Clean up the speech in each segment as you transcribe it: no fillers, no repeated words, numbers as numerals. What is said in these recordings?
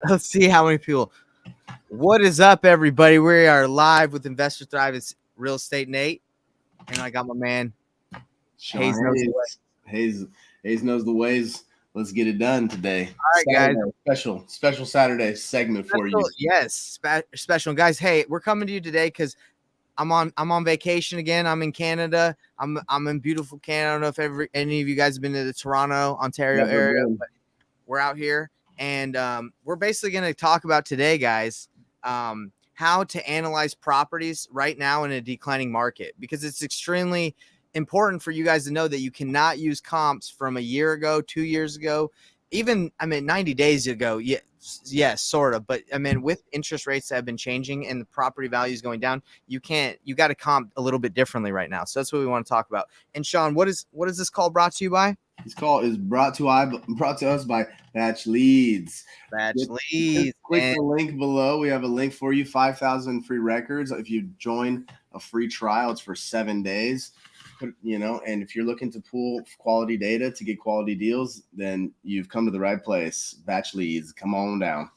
Let's see how many people. What is up, everybody? We are live with Investor Thrive. It's Real Estate Nate, and I got my man Sean Hayes knows the way. Hayes knows the ways. Let's get it done today. All right, guys. Special Saturday segment for you. Yes, special guys. Hey, we're coming to you today because I'm on vacation again. I'm in Canada. I'm in beautiful Canada. I don't know if any of you guys have been to the Toronto, Ontario area, but we're out here, and we're basically going to talk about today, guys, how to analyze properties right now in a declining market, because it's extremely important for you guys to know that you cannot use comps from a year ago, 2 years ago, even 90 days ago. Yes, sort of, but with interest rates that have been changing and the property values going down, you got to comp a little bit differently right now. So that's what we want to talk about. And Sean, what is this call brought to you by? This call is brought to us by Batch Leads. Click the link below. We have a link for you. 5,000 free records. If you join a free trial, it's for 7 days. And if you're looking to pull quality data to get quality deals, then you've come to the right place. Batch Leads. Come on down.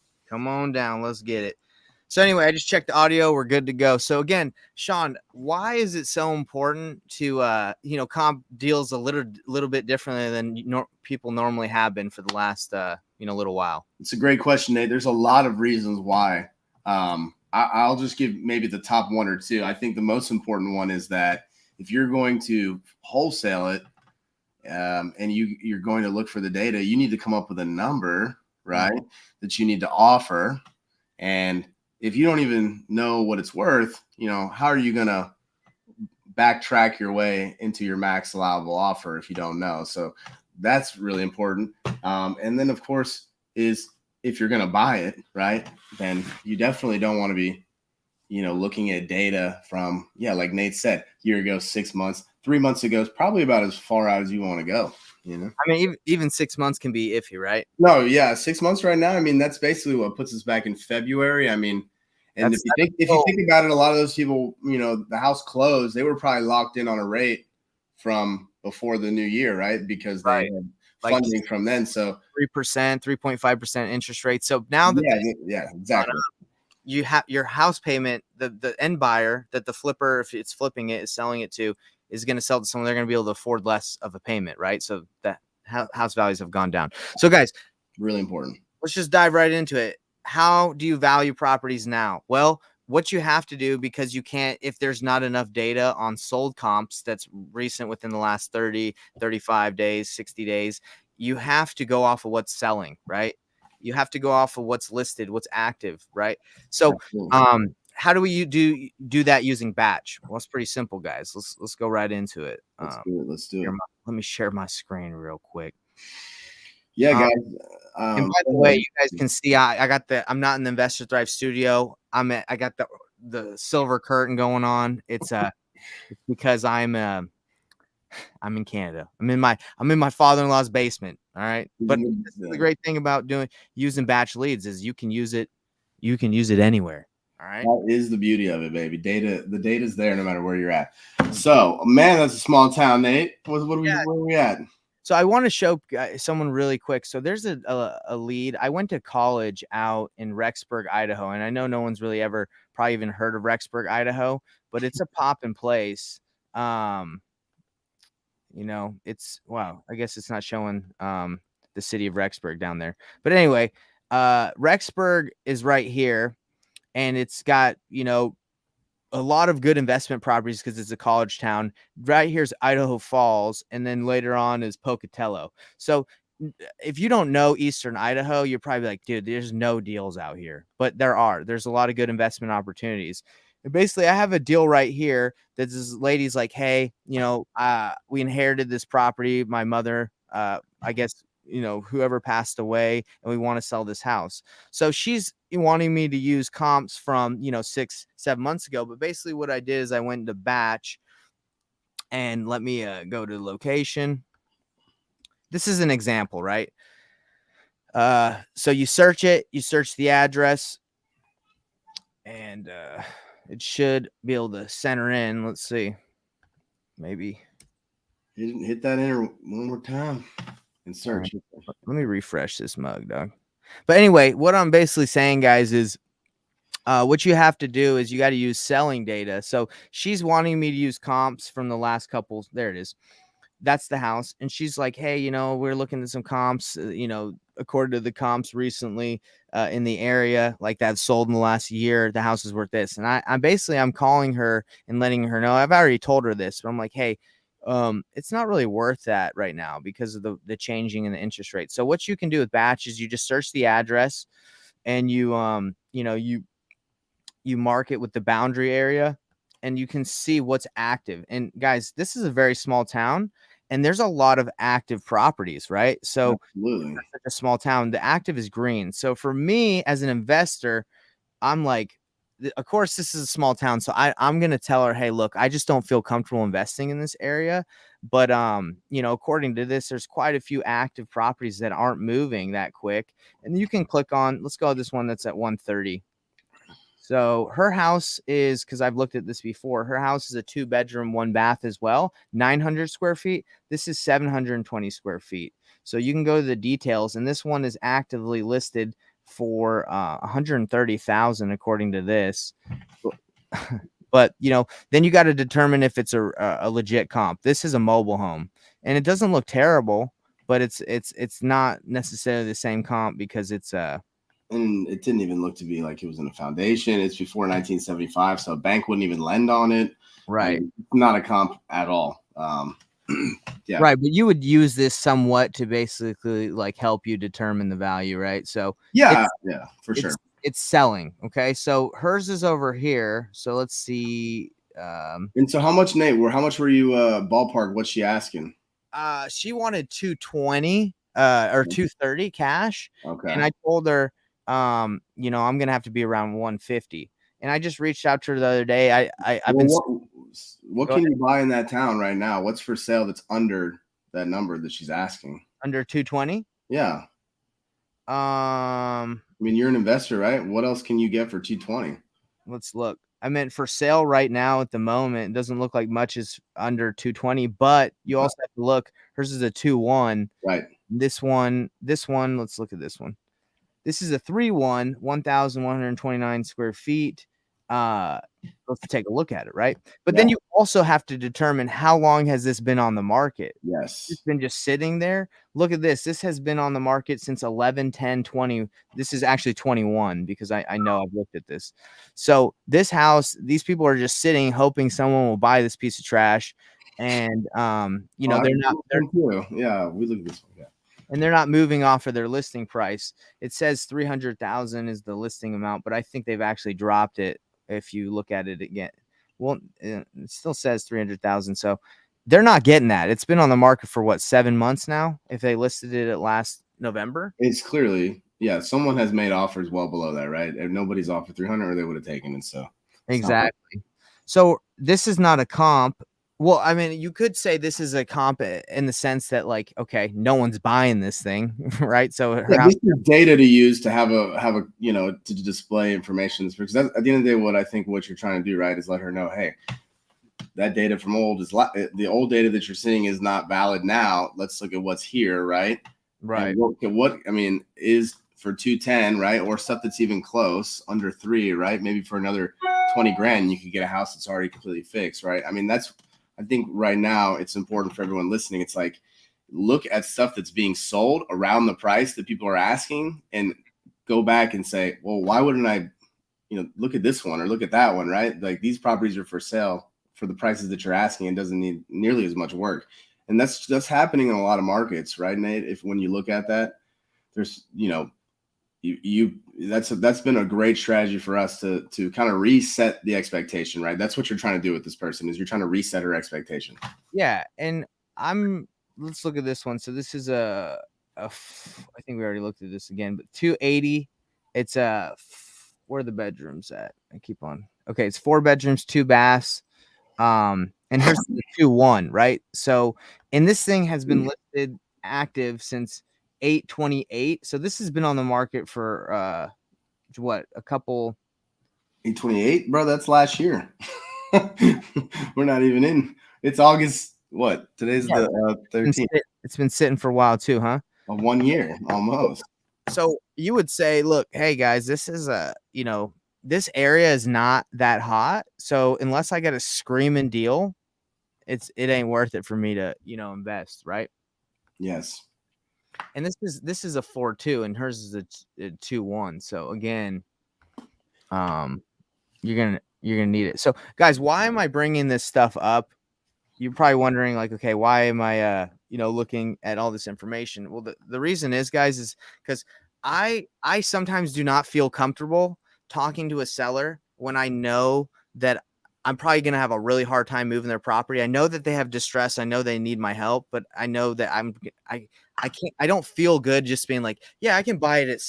Let's get it. So anyway, I just checked the audio. We're good to go. So again, Sean, why is it so important to comp deals a little bit differently than people normally have been for the last little while? It's a great question, Nate. There's a lot of reasons why. I'll just give maybe the top one or two. I think the most important one is that if you're going to wholesale it, and you're going to look for the data, you need to come up with a number, right, that you need to offer. And if you don't even know what it's worth, how are you going to backtrack your way into your max allowable offer if you don't know? So that's really important. And then, of course, is if you're going to buy it, right, then you definitely don't want to be, looking at data from, like Nate said, year ago, 6 months, 3 months ago is probably about as far out as you want to go. Even 6 months can be iffy, right? No, yeah, 6 months right now. That's basically what puts us back in February. And if you think about it, a lot of those people, the house closed, they were probably locked in on a rate from before the new year, right? Because they had funding from then. So 3%, 3.5% interest rate. So now that exactly. You have your house payment, the end buyer that the flipper, if it's flipping it, is selling it to, is going to sell to someone, they're going to be able to afford less of a payment, right? So that house values have gone down. So guys, really important. Let's just dive right into it. How do you value properties now? Well, what you have to do, because you can't, if there's not enough data on sold comps that's recent within the last 30, 35 days, 60 days, you have to go off of what's selling, right? You have to go off of what's listed, what's active, right? So, how do we do that using batch? Well, it's pretty simple, guys. Let's go right into it. Let's do it. Let me share my screen real quick. Yeah, guys. And by the way, you guys can see I'm not in the Investor Thrive studio. I got the silver curtain going on. It's because I'm in Canada. I'm in my father-in-law's basement. All right. But the great thing about using batch leads is you can use it anywhere. All right. That is the beauty of it, baby. The data's there no matter where you're at. So, man, that's a small town, Nate. Where are we at? So I want to show someone really quick. So there's a lead. I went to college out in Rexburg, Idaho, and I know no one's really ever probably even heard of Rexburg, Idaho, but it's a poppin' place. It's wow. I guess it's not showing the city of Rexburg down there, but anyway, Rexburg is right here, and it's got a lot of good investment properties because it's a college town. Right here's Idaho Falls, and then later on is Pocatello. So if you don't know Eastern Idaho, you're probably like, dude, there's no deals out here. But there's a lot of good investment opportunities. And basically, I have a deal right here that this lady's like, hey, we inherited this property. My mother, I guess, whoever passed away, and we want to sell this house. So she's wanting me to use comps from 6-7 months ago. But basically what I did is I went into batch, and let me go to location. This is an example, right? So you search the address, and it should be able to center in. Let's see, maybe hit that enter one more time and search. Let me refresh this mug, dog. But anyway, what I'm basically saying, guys, is what you have to do is you got to use selling data. So she's wanting me to use comps from the last couple. There it is. That's the house. And she's like, hey, we're looking at some comps, according to the comps recently in the area, like that sold in the last year, the house is worth this. And I'm calling her and letting her know. I've already told her this, but I'm like, hey, it's not really worth that right now because of the changing in the interest rate. So what you can do with batch is you just search the address and you mark it with the boundary area and you can see what's active. And guys, this is a very small town and there's a lot of active properties, right? So Absolutely. for such a small town, the active is green. So for me as an investor, I'm like, of course, this is a small town. So I'm going to tell her, hey, look, I just don't feel comfortable investing in this area. But, according to this, there's quite a few active properties that aren't moving that quick. And you can click on, let's go to this one that's at 130. So her house is, because I've looked at this before, her house is a 2-bedroom, 1-bath as well, 900 square feet. This is 720 square feet. So you can go to the details, and this one is actively listed for 130,000 according to this. But then you got to determine if it's a legit comp. This is a mobile home, and it doesn't look terrible, but it's not necessarily the same comp because it's and it didn't even look to be like it was in a foundation. It's before 1975, so a bank wouldn't even lend on it. right. I mean, it's not a comp at all. Yeah. Right, but you would use this somewhat to basically like help you determine the value, right? So Yeah, for it's sure. it's selling. Okay, so hers is over here. So let's see. And so how much, Nate? How much were you ballpark? What's she asking? She wanted 220 or 230 cash, Okay. and I told her, I'm gonna have to be around 150. And I just reached out to her the other day. I've been What go can ahead. you buy in that town right now? What's for sale that's under that number that she's asking? Under 220. Yeah. Um, I mean, you're an investor, right? What else can you get for 220? let's look. I meant for sale right now at the moment. It doesn't look like much is under 220, but you also have to look. Hers is a 2-1. Right. This one, let's look at this one. This is a 3-1, 1,129 square feet. Let's take a look at it, right? But then you also have to determine how long has this been on the market. Yes. It's been just sitting there. Look at this. This has been on the market since 11, 10, 20. This is actually 21 because I know I've looked at this. So this house, these people are just sitting, hoping someone will buy this piece of trash. And, they're not, yeah, we look at this one. Yeah. and they're not moving off of their listing price. It says 300,000 is the listing amount, but I think they've actually dropped it if you look at it again. Well, it still says 300,000. So they're not getting that. It's been on the market for what, 7 months now? If they listed it at last November, it's clearly, someone has made offers well below that, right? If nobody's offered 300, or they would have taken it. So exactly. So this is not a comp. Well, I mean, you could say this is a comp in the sense that, like, okay, no one's buying this thing, right? So this is data to use to have a to display information, because at the end of the day, what I think what you're trying to do, right, is let her know, hey, that data from old is the old data that you're seeing is not valid now. Let's look at what's here, right? Right. And what I mean is for 210, right, or stuff that's even close under 3, right? Maybe for another 20 grand, you could get a house that's already completely fixed, right? I mean, I think right now it's important for everyone listening. It's like, look at stuff that's being sold around the price that people are asking and go back and say, well, why wouldn't I, look at this one or look at that one, right? Like, these properties are for sale for the prices that you're asking. It doesn't need nearly as much work. And that's happening in a lot of markets, right, Nate? When you look at that, there's, that's been a great strategy for us to kind of reset the expectation, right? That's what you're trying to do with this person, is you're trying to reset her expectation. Yeah, and let's look at this one. So this is I think we already looked at this again, but 280. It's where are the bedrooms at? I keep on. Okay, it's 4 bedrooms, 2 baths. And here's the 2-1, right? So, and this thing has been listed active since 8/28. So this has been on the market for what, a couple 8/28, bro, that's last year. We're not even in. It's August. What? Today's the 13th. It's been sitting for a while too, huh? Of 1 year almost. So you would say, look, hey guys, this is this area is not that hot. So unless I get a screaming deal, it ain't worth it for me to, invest, right? Yes. And this is a 4-2 and hers is a 2-1. So again, um you're gonna need it. So guys, why am I bringing this stuff up? You're probably wondering, like, okay, why am I looking at all this information? Well, the reason is, guys, is because I sometimes do not feel comfortable talking to a seller when I know that I'm probably going to have a really hard time moving their property. I know that they have distress. I know they need my help, but I know that I can't, I don't feel good just being like, yeah, I can buy it at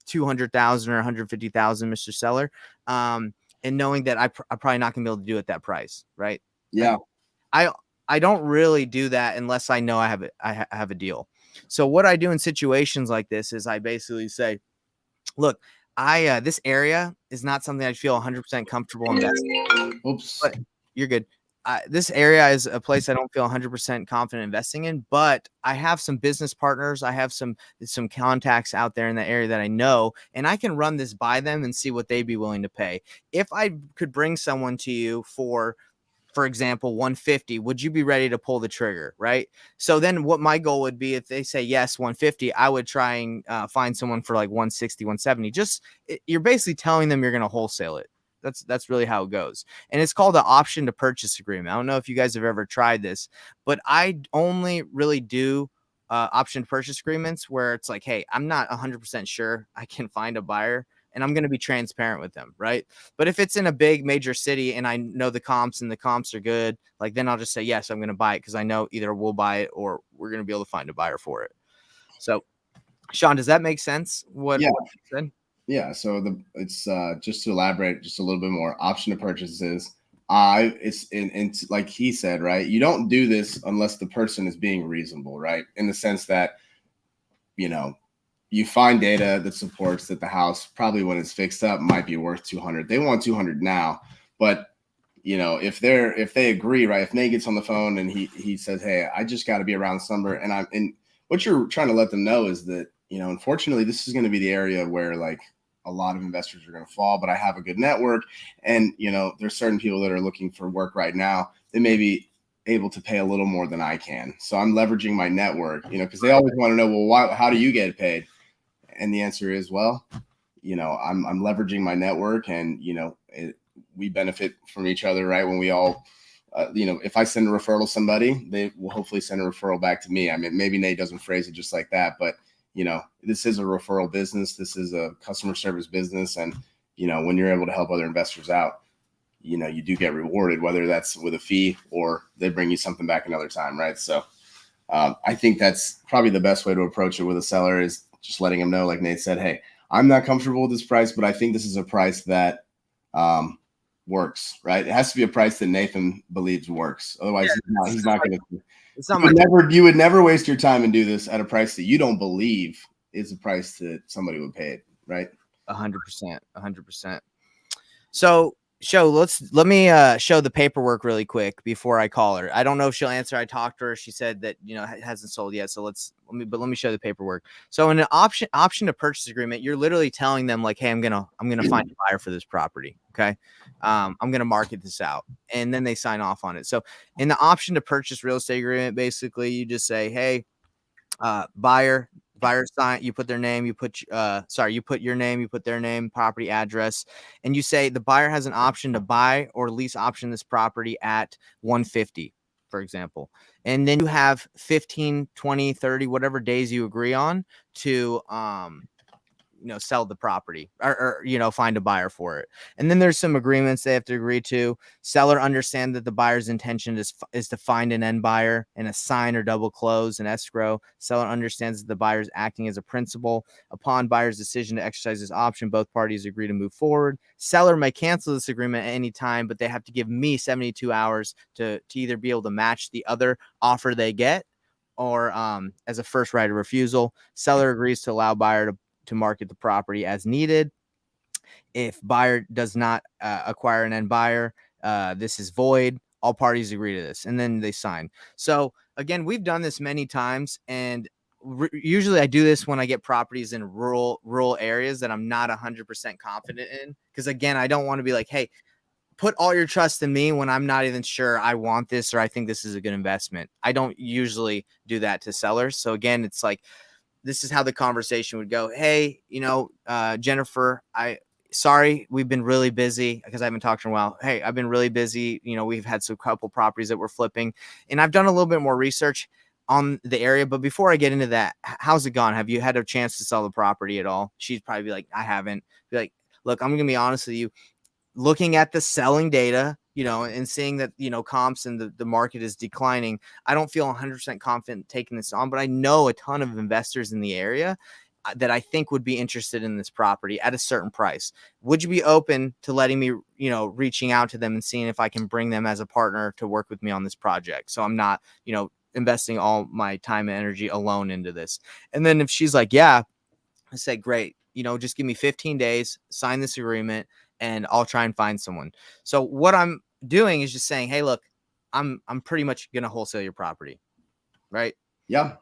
200,000 or 150,000, Mr. Seller. And knowing that I'm probably not gonna be able to do it at that price. Right. Like, Yeah. I don't really do that unless I know I have a deal. So what I do in situations like this is I basically say, look, this area is not something I feel 100% comfortable investing. Oops. But you're good. This area is a place I don't feel 100% confident investing in, but I have some business partners. I have some contacts out there in the area that I know, and I can run this by them and see what they'd be willing to pay. If I could bring someone to you for example, 150, would you be ready to pull the trigger? Right. So then what my goal would be, if they say yes, 150, I would try and find someone for like 160, 170. You're basically telling them you're going to wholesale it. That's really how it goes. And it's called an option to purchase agreement. I don't know if you guys have ever tried this, but I only really do option to purchase agreements where it's like, hey, I'm not 100% sure I can find a buyer, and I'm going to be transparent with them, right? But if it's in a big major city and I know the comps and the comps are good, like, then I'll just say, yes, I'm going to buy it because I know either we'll buy it or we're going to be able to find a buyer for it. So, Sean, does that make sense? What Yeah. you said? Yeah. So it's just to elaborate just a little bit more. Option to purchases. It's in like he said, right? You don't do this unless the person is being reasonable, right? In the sense that you know you find data that supports that the house probably when it's fixed up might be worth 200. They want 200 now, but if they agree, right? If Nate gets on the phone and he says, hey, I just got to be around this number, and what you're trying to let them know is that unfortunately this is going to be the area where like a lot of investors are going to fall, but I have a good network, and there's certain people that are looking for work right now. They may be able to pay a little more than I can, so I'm leveraging my network, because they always want to know, well, how do you get paid? And the answer is, well, I'm leveraging my network, and we benefit from each other, right? When we all, if I send a referral to somebody, they will hopefully send a referral back to me. I mean, maybe Nate doesn't phrase it just like that, but this is a referral business. This is a customer service business, and when you're able to help other investors out, you do get rewarded, whether that's with a fee or they bring you something back another time, right? So I think that's probably the best way to approach it with a seller, is just letting them know, like Nate said, hey, I'm not comfortable with this price, but I think this is a price that works, right? It has to be a price that Nathan believes works. Otherwise, he's not going to. It's not my. You would never waste your time and do this at a price that you don't believe is a price that somebody would pay it, right? 100%, 100%. So, let me show the paperwork really quick before I call her. I don't know if she'll answer. I talked to her. She said that it hasn't sold yet. So let me show the paperwork. So in an option to purchase agreement, you're literally telling them like, hey, I'm gonna find a buyer for this property. Okay, I'm gonna market this out, and then they sign off on it. So in the option to purchase real estate agreement, basically you just say, hey, buyer sign, you put their name, you put your name, you put their name, property address, and you say the buyer has an option to buy or lease option this property at 150, for example. And then you have 15, 20, 30, whatever days you agree on to sell the property or find a buyer for it. And then there's some agreements they have to agree to. Seller understand that the buyer's intention is to find an end buyer and assign or double close an escrow. Seller understands that the buyer is acting as a principal. Upon buyer's decision to exercise this option, both parties agree to move forward. Seller may cancel this agreement at any time, but they have to give me 72 hours to either be able to match the other offer they get, or as a first right of refusal. Seller agrees to allow buyer to market the property as needed. If buyer does not acquire an end buyer, this is void. All parties agree to this, and then they sign. So again, we've done this many times, and usually I do this when I get properties in rural areas that I'm not 100% confident in, because again, I don't want to be like, hey, put all your trust in me when I'm not even sure I want this or I think this is a good investment. I don't usually do that to sellers. So again, it's like, this is how the conversation would go. Hey, Jennifer, sorry, we've been really busy because I haven't talked to her in a while. Hey, I've been really busy. We've had some couple properties that we're flipping, and I've done a little bit more research on the area. But before I get into that, how's it gone? Have you had a chance to sell the property at all? She'd probably be like, I haven't. Be like, look, I'm gonna be honest with you. Looking at the selling data, and seeing that, comps and the market is declining, I don't feel 100% confident taking this on, but I know a ton of investors in the area that I think would be interested in this property at a certain price. Would you be open to letting me, reaching out to them and seeing if I can bring them as a partner to work with me on this project? So I'm not, investing all my time and energy alone into this. And then if she's like, yeah, I say, great, just give me 15 days, sign this agreement, and I'll try and find someone. So what I'm doing is just saying, hey, look, I'm pretty much gonna wholesale your property, right? Yeah.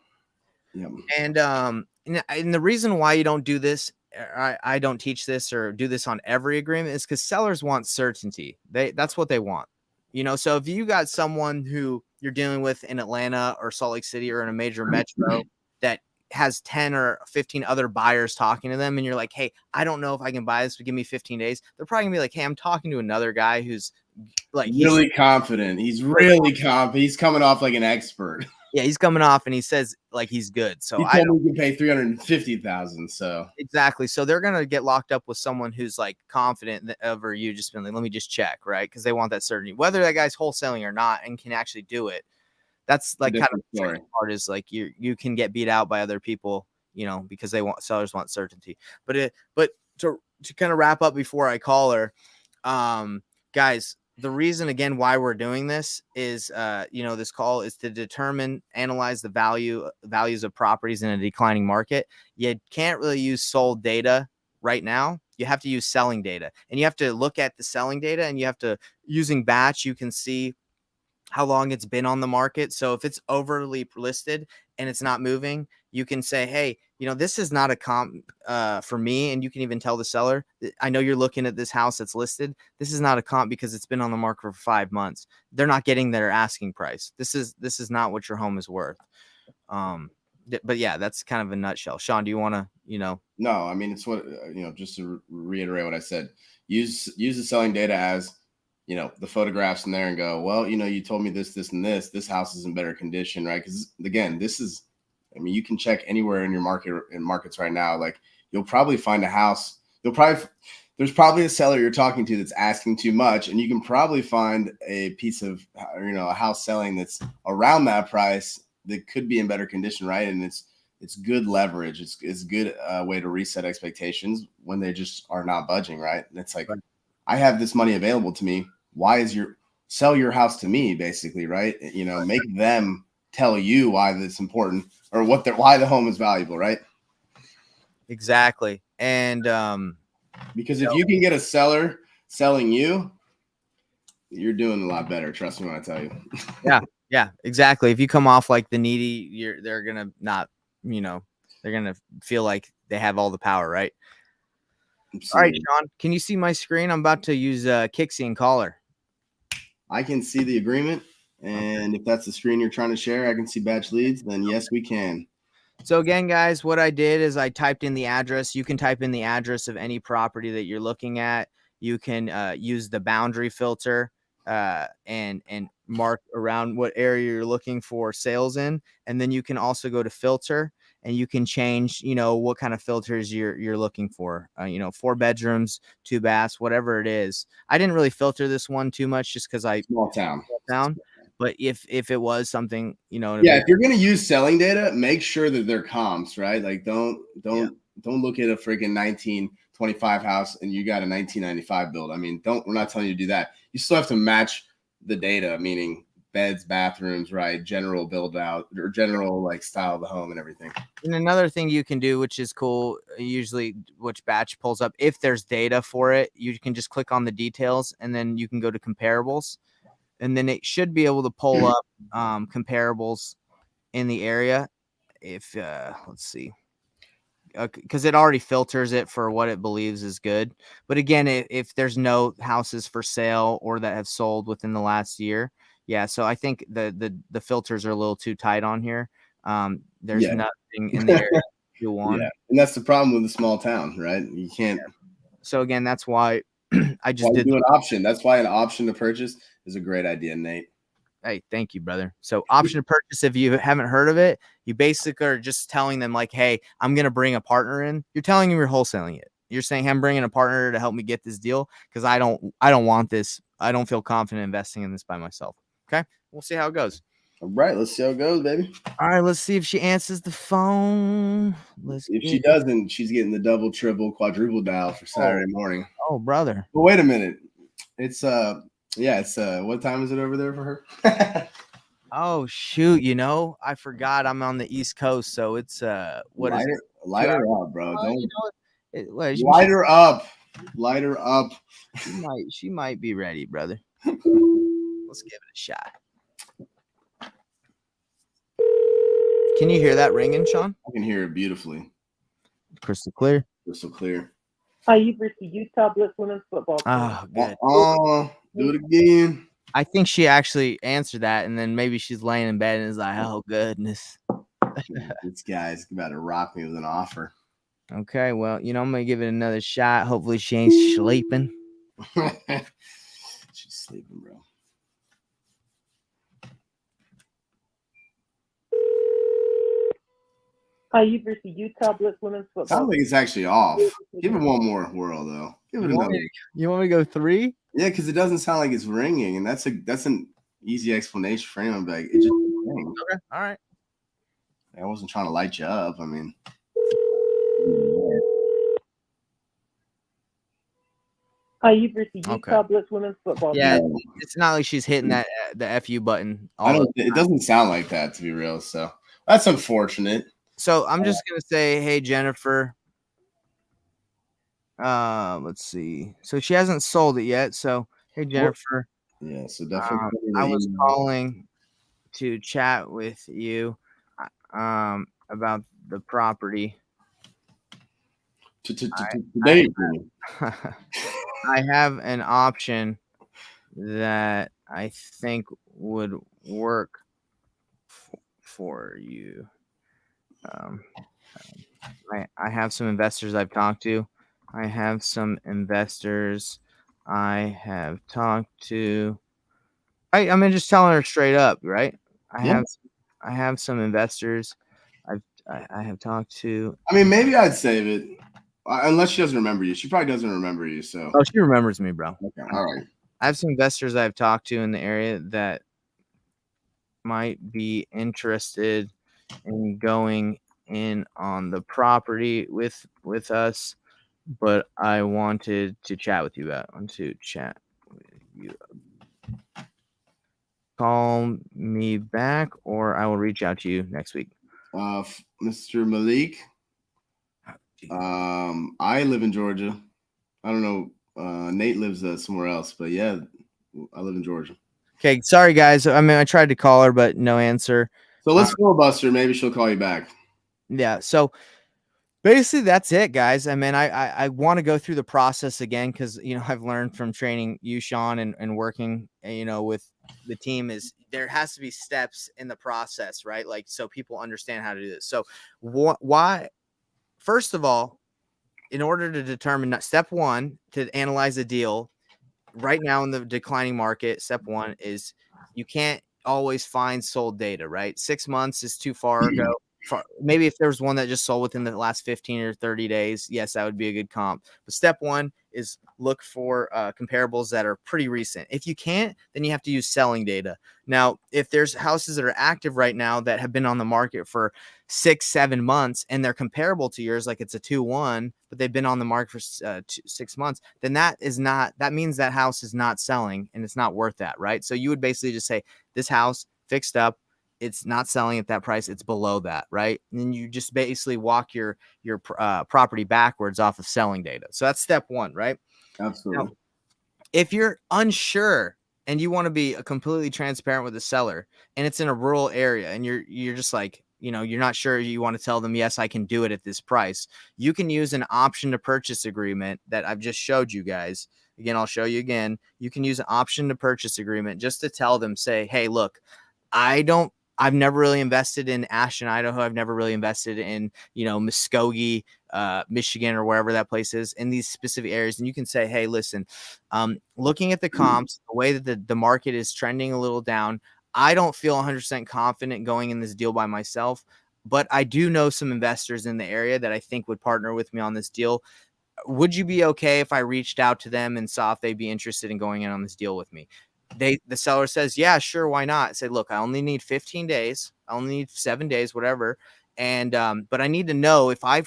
Yeah. And the reason why you don't do this, I don't teach this or do this on every agreement, is because sellers want certainty. That's what they want. So if you got someone who you're dealing with in Atlanta or Salt Lake City or in a major metro that has 10 or 15 other buyers talking to them, and you're like, hey, I don't know if I can buy this, but give me 15 days. They're probably gonna be like, hey, I'm talking to another guy who's like, really confident. He's really confident. He's coming off like an expert. Yeah, he's coming off and he says like he's good. So he told me you can pay $350,000. So exactly. So they're gonna get locked up with someone who's like confident over you just been like, let me just check, right? Because they want that certainty, whether that guy's wholesaling or not and can actually do it. That's like kind of the tricky part, is like you can get beat out by other people, because sellers want certainty. But to kind of wrap up before I call her, guys, the reason again why we're doing this is this call is to analyze the values of properties in a declining market. You can't really use sold data right now. You have to use selling data, and you have to look at the selling data, and you have to, using batch, you can see how long it's been on the market. So if it's overly listed and it's not moving, you can say, hey, this is not a comp for me. And you can even tell the seller, I know you're looking at this house that's listed. This is not a comp because it's been on the market for 5 months. They're not getting their asking price. This is not what your home is worth. But yeah, that's kind of a nutshell. Sean, do you want to, No, I mean, it's what, just to reiterate what I said, use the selling data as, the photographs in there and go, well, you told me this, this house is in better condition, right? Because again, you can check anywhere in your markets right now. Like, you'll probably find a house. There's probably a seller you're talking to that's asking too much, and you can probably find a piece of, a house selling that's around that price that could be in better condition, right? And it's good leverage. It's good way to reset expectations when they just are not budging, right? And it's like, right, I have this money available to me. Why is sell your house to me, basically, right? Make them tell you why that's important or why the home is valuable, right? Exactly. And because if you can get a seller selling you, you're doing a lot better. Trust me when I tell you. Yeah, exactly. If you come off like the needy, they're gonna not, they're gonna feel like they have all the power, right? Absolutely. All right, Sean, can you see my screen? I'm about to use Kixie and Caller. I can see the agreement, and if that's the screen you're trying to share, I can see batch leads. Then yes, we can. So again, guys, what I did is I typed in the address. You can type in the address of any property that you're looking at. You can use the boundary filter and mark around what area you're looking for sales in, and then you can also go to filter and you can change, what kind of filters you're looking for. 4 bedrooms, 2 baths, whatever it is. I didn't really filter this one too much just because small town. But if it was something, if you're gonna use selling data, make sure that they're comps, right? Like don't look at a freaking 1925 house and you got a 1995 build. I mean, we're not telling you to do that. You still have to match the data, meaning beds, bathrooms, right? General build out or general like style of the home and everything. And another thing you can do, which is cool, usually which batch pulls up, if there's data for it, you can just click on the details and then you can go to comparables. And then it should be able to pull up comparables in the area. if let's see, because it already filters it for what it believes is good. But again, if there's no houses for sale or that have sold within the last year, yeah. So I think the filters are a little too tight on here. There's Yeah. nothing in the area you want. Yeah, and that's the problem with a small town, right? You can't. So again, that's why I just Why you did. do an option? That's why an option to purchase is a great idea, Nate. Hey, thank you, brother. So option to purchase, if you haven't heard of it, you basically are just telling them like, hey, I'm going to bring a partner in. You're telling them you're wholesaling it. You're saying, hey, I'm bringing a partner to help me get this deal because I don't want this. I don't feel confident investing in this by myself. Okay. We'll see how it goes. All right, let's see how it goes, baby. All right. Let's see if she answers the phone. If she doesn't, she's getting the double, triple, quadruple dial for Saturday morning. Oh, brother. But wait a minute. It's what time is it over there for her? Oh shoot, I forgot I'm on the East Coast, so it's light her up, bro. Don't light her up. Light her up. She might be ready, brother. Let's give it a shot. Can you hear that ringing, Sean? I can hear it beautifully. Crystal clear. Crystal clear. You've reached the Utah Blitz women's football team. Oh, good. Do it again. I think she actually answered that, and then maybe she's laying in bed and is like, oh, goodness. This guy's about to rock me with an offer. Okay, well, I'm going to give it another shot. Hopefully she ain't sleeping. She's sleeping, bro. You've reached the Utah Blitz women's football. Sounds like it's actually off. Give it one more whirl, though. Give it another. You want me to go 3? Yeah, because it doesn't sound like it's ringing, and that's an easy explanation for anyone. Like it just rings. Okay, all right. I wasn't trying to light you up. I mean, you've reached the Utah Blitz women's football. Yeah, it's not like she's hitting the FU button. It doesn't sound like that, to be real. So that's unfortunate. So I'm just gonna say, hey Jennifer. Let's see. So she hasn't sold it yet. So hey Jennifer. Yeah. So definitely. I was calling to chat with you, about the property. Today. I have an option that I think would work for you. I have some investors I've talked to. I have some investors I have talked to. I mean, just telling her straight up, right? I have some investors I have talked to. I mean, maybe I'd save it. Unless she doesn't remember you. She probably doesn't remember you. So she remembers me, bro. Okay, all right. I have some investors I've talked to in the area that might be interested in going in on the property with us, but I wanted to chat with you about. Call me back, or I will reach out to you next week. Mr. Malik. I live in Georgia. I don't know. Nate lives somewhere else, but yeah, I live in Georgia. Okay, sorry guys. I mean, I tried to call her, but no answer. So let's filibuster. Maybe she'll call you back. Yeah. So basically, that's it, guys. I mean, I want to go through the process again because I've learned from training you, Sean, and working with the team is there has to be steps in the process, right? Like so people understand how to do this. So why? First of all, in order to determine step 1 to analyze a deal right now in the declining market, step 1 is you can't always find sold data, right? 6 months is too far ago. Maybe if there was one that just sold within the last 15 or 30 days, yes, that would be a good comp. But step 1 is look for comparables that are pretty recent. If you can't, then you have to use selling data. Now, if there's houses that are active right now that have been on the market for 6-7 months and they're comparable to yours, like it's a 2-1, but they've been on the market for 6 months, then that means that house is not selling and it's not worth that, right? So you would basically just say this house fixed up, it's not selling at that price, it's below that, right? And then you just basically walk your property backwards off of selling data. So that's step 1, right? Absolutely. Now, if you're unsure and you want to be completely transparent with the seller and it's in a rural area and you're just like, you're not sure, you want to tell them, yes, I can do it at this price. You can use an option to purchase agreement that I've just showed you guys. Again, I'll show you again. You can use an option to purchase agreement just to tell them, say, hey, look, I've never really invested in Ashton, Idaho. I've never really invested in, Muskogee, Michigan, or wherever that place is, in these specific areas. And you can say, hey, listen, looking at the comps, the way that the market is trending a little down, I don't feel 100% confident going in this deal by myself, but I do know some investors in the area that I think would partner with me on this deal. Would you be okay if I reached out to them and saw if they'd be interested in going in on this deal with me? The seller says, yeah, sure, why not? I said, look, I only need 15 days. I only need 7 days, whatever. And but I need to know if I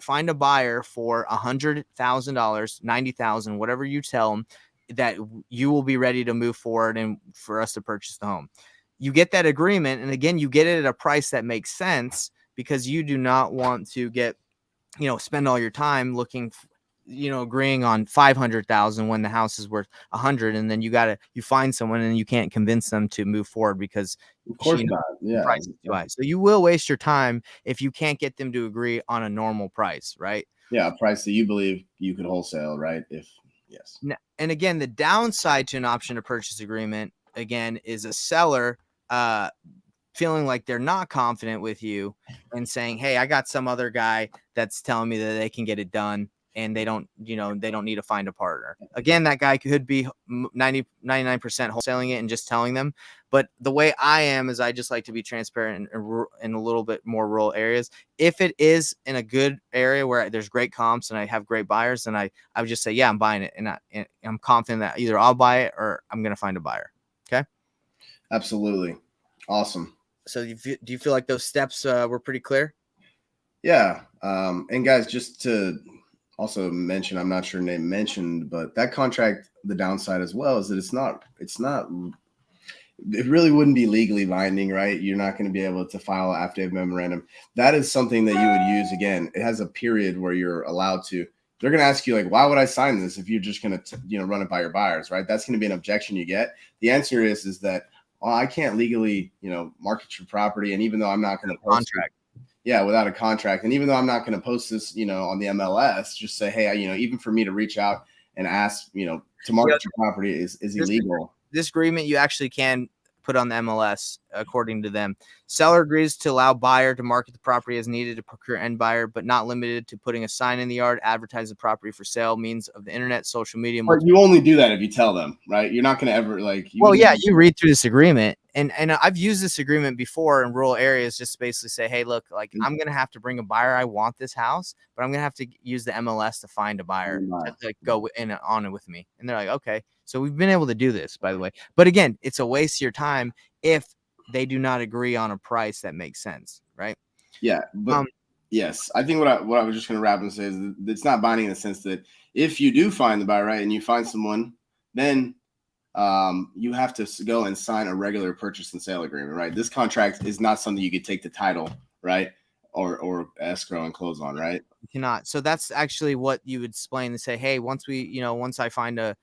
find a buyer for $100,000, $90,000, whatever you tell them, that you will be ready to move forward and for us to purchase the home. You get that agreement, and again, you get it at a price that makes sense, because you do not want to get, spend all your time looking, agreeing on 500,000 when the house is worth 100, and then you find someone and you can't convince them to move forward because of course not. Yeah. Price is too high. So you will waste your time if you can't get them to agree on a normal price, right? Yeah, a price that you believe you could wholesale, right? Yes. And again, the downside to an option to purchase agreement, again, is a seller feeling like they're not confident with you and saying, hey, I got some other guy that's telling me that they can get it done, and they don't need to find a partner. Again, that guy could be 99% wholesaling it and just telling them. But the way I am is I just like to be transparent in a little bit more rural areas. If it is in a good area where there's great comps and I have great buyers, then I would just say, yeah, I'm buying it. And I'm confident that either I'll buy it or I'm going to find a buyer. Okay. Absolutely. Awesome. So do you feel like those steps were pretty clear? Yeah. And guys, just to also mention, I'm not sure Nate mentioned, but that contract, the downside as well is that it really wouldn't be legally binding, right? You're not going to be able to file an affidavit memorandum. That is something that you would use. Again, it has a period where you're allowed to. They're going to ask you, like, why would I sign this if you're just going to, run it by your buyers, right? That's going to be an objection you get. The answer is that, well, I can't legally, market your property, and even though I'm not going to post contract. Yeah, without a contract. And even though I'm not going to post this, on the MLS, just say, hey, even for me to reach out and ask, to market your property is illegal. This agreement you actually can put on the MLS, according to them. Seller agrees to allow buyer to market the property as needed to procure end buyer, but not limited to putting a sign in the yard, advertise the property for sale, means of the internet, social media. But you only do that if you tell them, right? You're not going to ever you read through this agreement. And I've used this agreement before in rural areas, just to basically say, hey, look, like, I'm going to have to bring a buyer. I want this house, but I'm going to have to use the MLS to find a buyer to go in on it with me. And they're like, okay. So we've been able to do this, by the way. But again, it's a waste of your time if they do not agree on a price that makes sense, right? Yeah, but yes, I think what I was just going to wrap and say is that it's not binding in the sense that if you do find the buyer, right, and you find someone, then you have to go and sign a regular purchase and sale agreement, right? This contract is not something you could take the title, right, or escrow and close on, right? You cannot. So that's actually what you would explain and say, hey, once I find a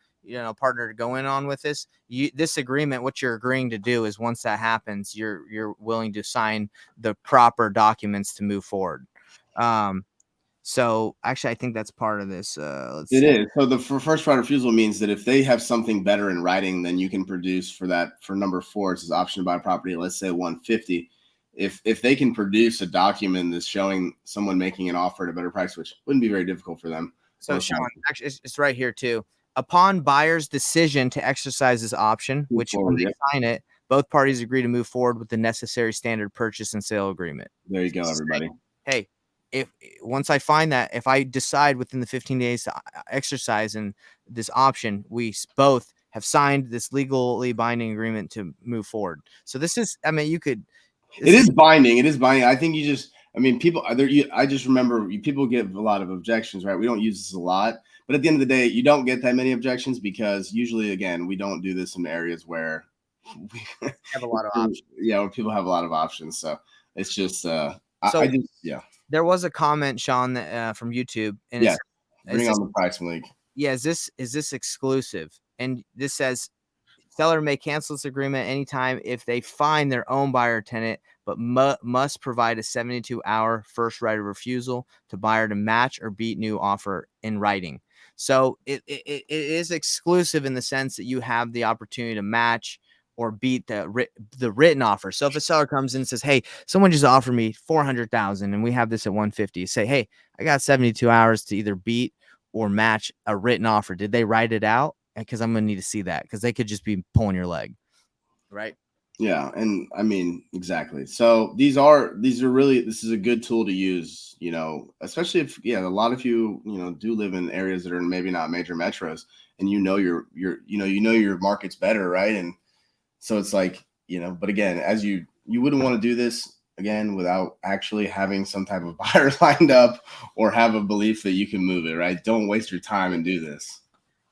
partner to go in on with this, this agreement, what you're agreeing to do is once that happens, you're willing to sign the proper documents to move forward. So actually, I think that's part of this. It is. So the first right of refusal means that if they have something better in writing than you can produce for number 4, it's option to buy property, let's say 150. If they can produce a document that's showing someone making an offer at a better price, which wouldn't be very difficult for them. So Sean, actually, it's right here too. Upon buyer's decision to exercise this option, which when they sign it, both parties agree to move forward with the necessary standard purchase and sale agreement. There you go, everybody. Hey, once I find that, if I decide within the 15 days to exercise in this option, we both have signed this legally binding agreement to move forward. So this is, you could. It is binding. It is binding. I think people. I just remember people get a lot of objections, right? We don't use this a lot. But at the end of the day, you don't get that many objections because usually, again, we don't do this in areas where we have a lot of options. Yeah, where people have a lot of options. So it's just, There was a comment, Sean, from YouTube, and bring on the pricing link. Yeah, is this exclusive? And this says seller may cancel this agreement anytime if they find their own buyer or tenant but must provide a 72-hour first right of refusal to buyer to match or beat new offer in writing. So it is exclusive in the sense that you have the opportunity to match or beat the written offer. So if a seller comes in and says, hey, someone just offered me 400,000 and we have this at 150, say, hey, I got 72 hours to either beat or match a written offer. Did they write it out? Because I'm going to need to see that, because they could just be pulling your leg. Right. Yeah. And I mean, exactly. So these are really, this is a good tool to use, especially if, a lot of you, do live in areas that are maybe not major metros, and your market's better. Right. And so it's like, but again, as you wouldn't want to do this again without actually having some type of buyer lined up or have a belief that you can move it. Right. Don't waste your time and do this.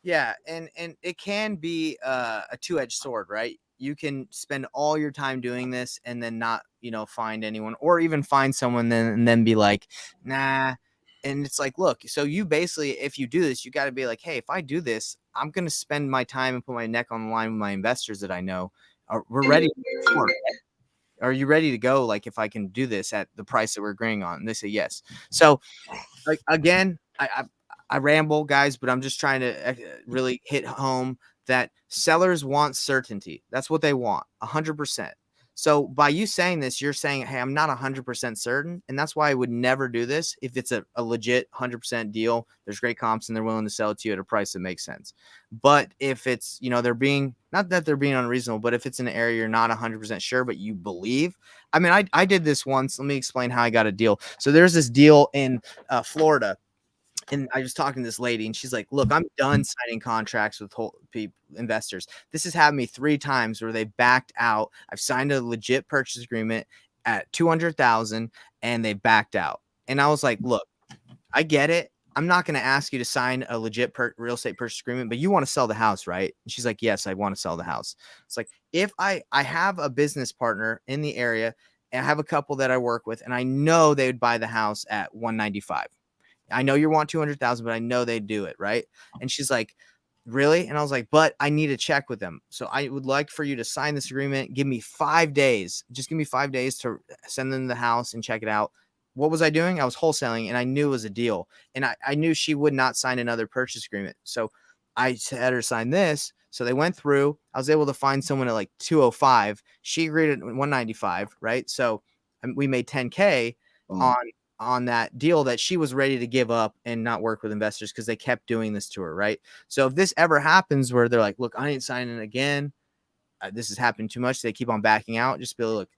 Yeah. And it can be a two-edged sword, right? You can spend all your time doing this and then not, find anyone, or even find someone and then be like, nah. And it's like, look, so you basically, if you do this, you got to be like, hey, if I do this, I'm going to spend my time and put my neck on the line with my investors that I know. We're ready. Are you ready to go? Like, if I can do this at the price that we're agreeing on? And they say yes. So again, I ramble, guys, but I'm just trying to really hit home that sellers want certainty. That's what they want, 100%. So by you saying this, you're saying, hey, I'm not 100% certain. And that's why I would never do this. If it's a legit 100% deal, there's great comps and they're willing to sell it to you at a price that makes sense. But if it's, they're being, not that they're being unreasonable, but if it's an area you're not 100% sure, but you believe, I mean, I did this once. Let me explain how I got a deal. So there's this deal in Florida. And I was talking to this lady and she's like, look, I'm done signing contracts with investors. This has happened me 3 times where they backed out. I've signed a legit purchase agreement at 200,000 and they backed out. And I was like, look, I get it. I'm not going to ask you to sign a legit real estate purchase agreement, but you want to sell the house, right? And she's like, yes, I want to sell the house. It's like, if I have a business partner in the area and I have a couple that I work with and I know they would buy the house at 195. I know you want 200,000, but I know they do it. Right. And she's like, really? And I was like, but I need to check with them. So I would like for you to sign this agreement. Give me 5 days. Just give me 5 days to send them to the house and check it out. What was I doing? I was wholesaling and I knew it was a deal. And I knew she would not sign another purchase agreement. So I had her sign this. So they went through. I was able to find someone at like 205. She agreed at 195. Right. So we made 10K on that deal that she was ready to give up and not work with investors because they kept doing this to her. Right. So if this ever happens where they're like, look, I ain't signing again, this is happening too much, they keep on backing out, just be like, look,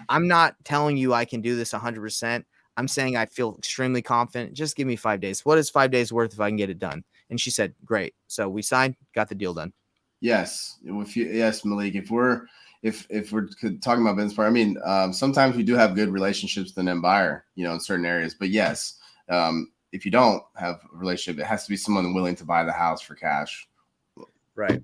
I'm not telling you I can do this 100%. I'm saying I feel extremely confident. Just give me 5 days. What is 5 days worth if I can get it done? And she said, great. So we signed, got the deal done. Yes. Yes, Malik, if we're talking about business partner, I mean, sometimes we do have good relationships with an end buyer, in certain areas. But yes, if you don't have a relationship, it has to be someone willing to buy the house for cash. Right.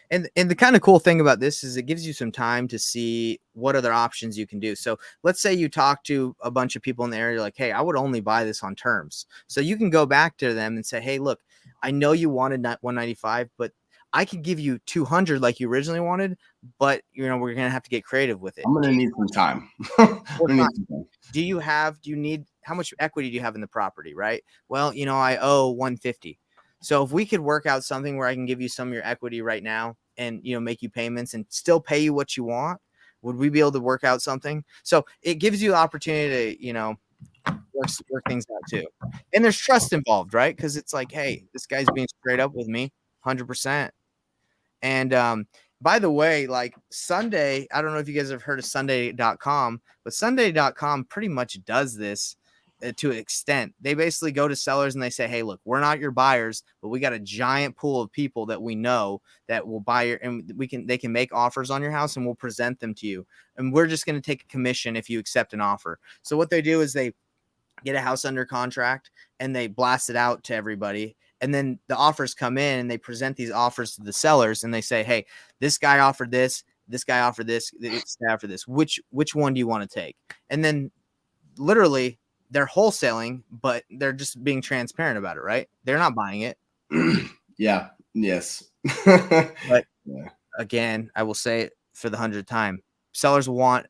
And the kind of cool thing about this is it gives you some time to see what other options you can do. So let's say you talk to a bunch of people in the area, like, hey, I would only buy this on terms. So you can go back to them and say, hey, look, I know you wanted 195, but I could give you 200 like you originally wanted, but we're going to have to get creative with it. I'm going to need some time. Do you need, how much equity do you have in the property? Right. Well, I owe 150. So if we could work out something where I can give you some of your equity right now and, make you payments and still pay you what you want, would we be able to work out something? So it gives you the opportunity to, work things out too. And there's trust involved, right? Because it's like, hey, this guy's being straight up with me 100%. And by the way, like Sunday, I don't know if you guys have heard of Sunday.com, but Sunday.com pretty much does this to an extent. They basically go to sellers and they say, hey, look, we're not your buyers, but we got a giant pool of people that we know that will buy your, and they can make offers on your house and we'll present them to you. And we're just going to take a commission if you accept an offer. So what they do is they get a house under contract and they blast it out to everybody. And then the offers come in and they present these offers to the sellers and they say, hey, this guy offered this guy offered this guy offered this. Which one do you want to take? And then literally they're wholesaling, but they're just being transparent about it, right? They're not buying it. Yeah. Yes. But again, I will say it for the 100th time. Sellers want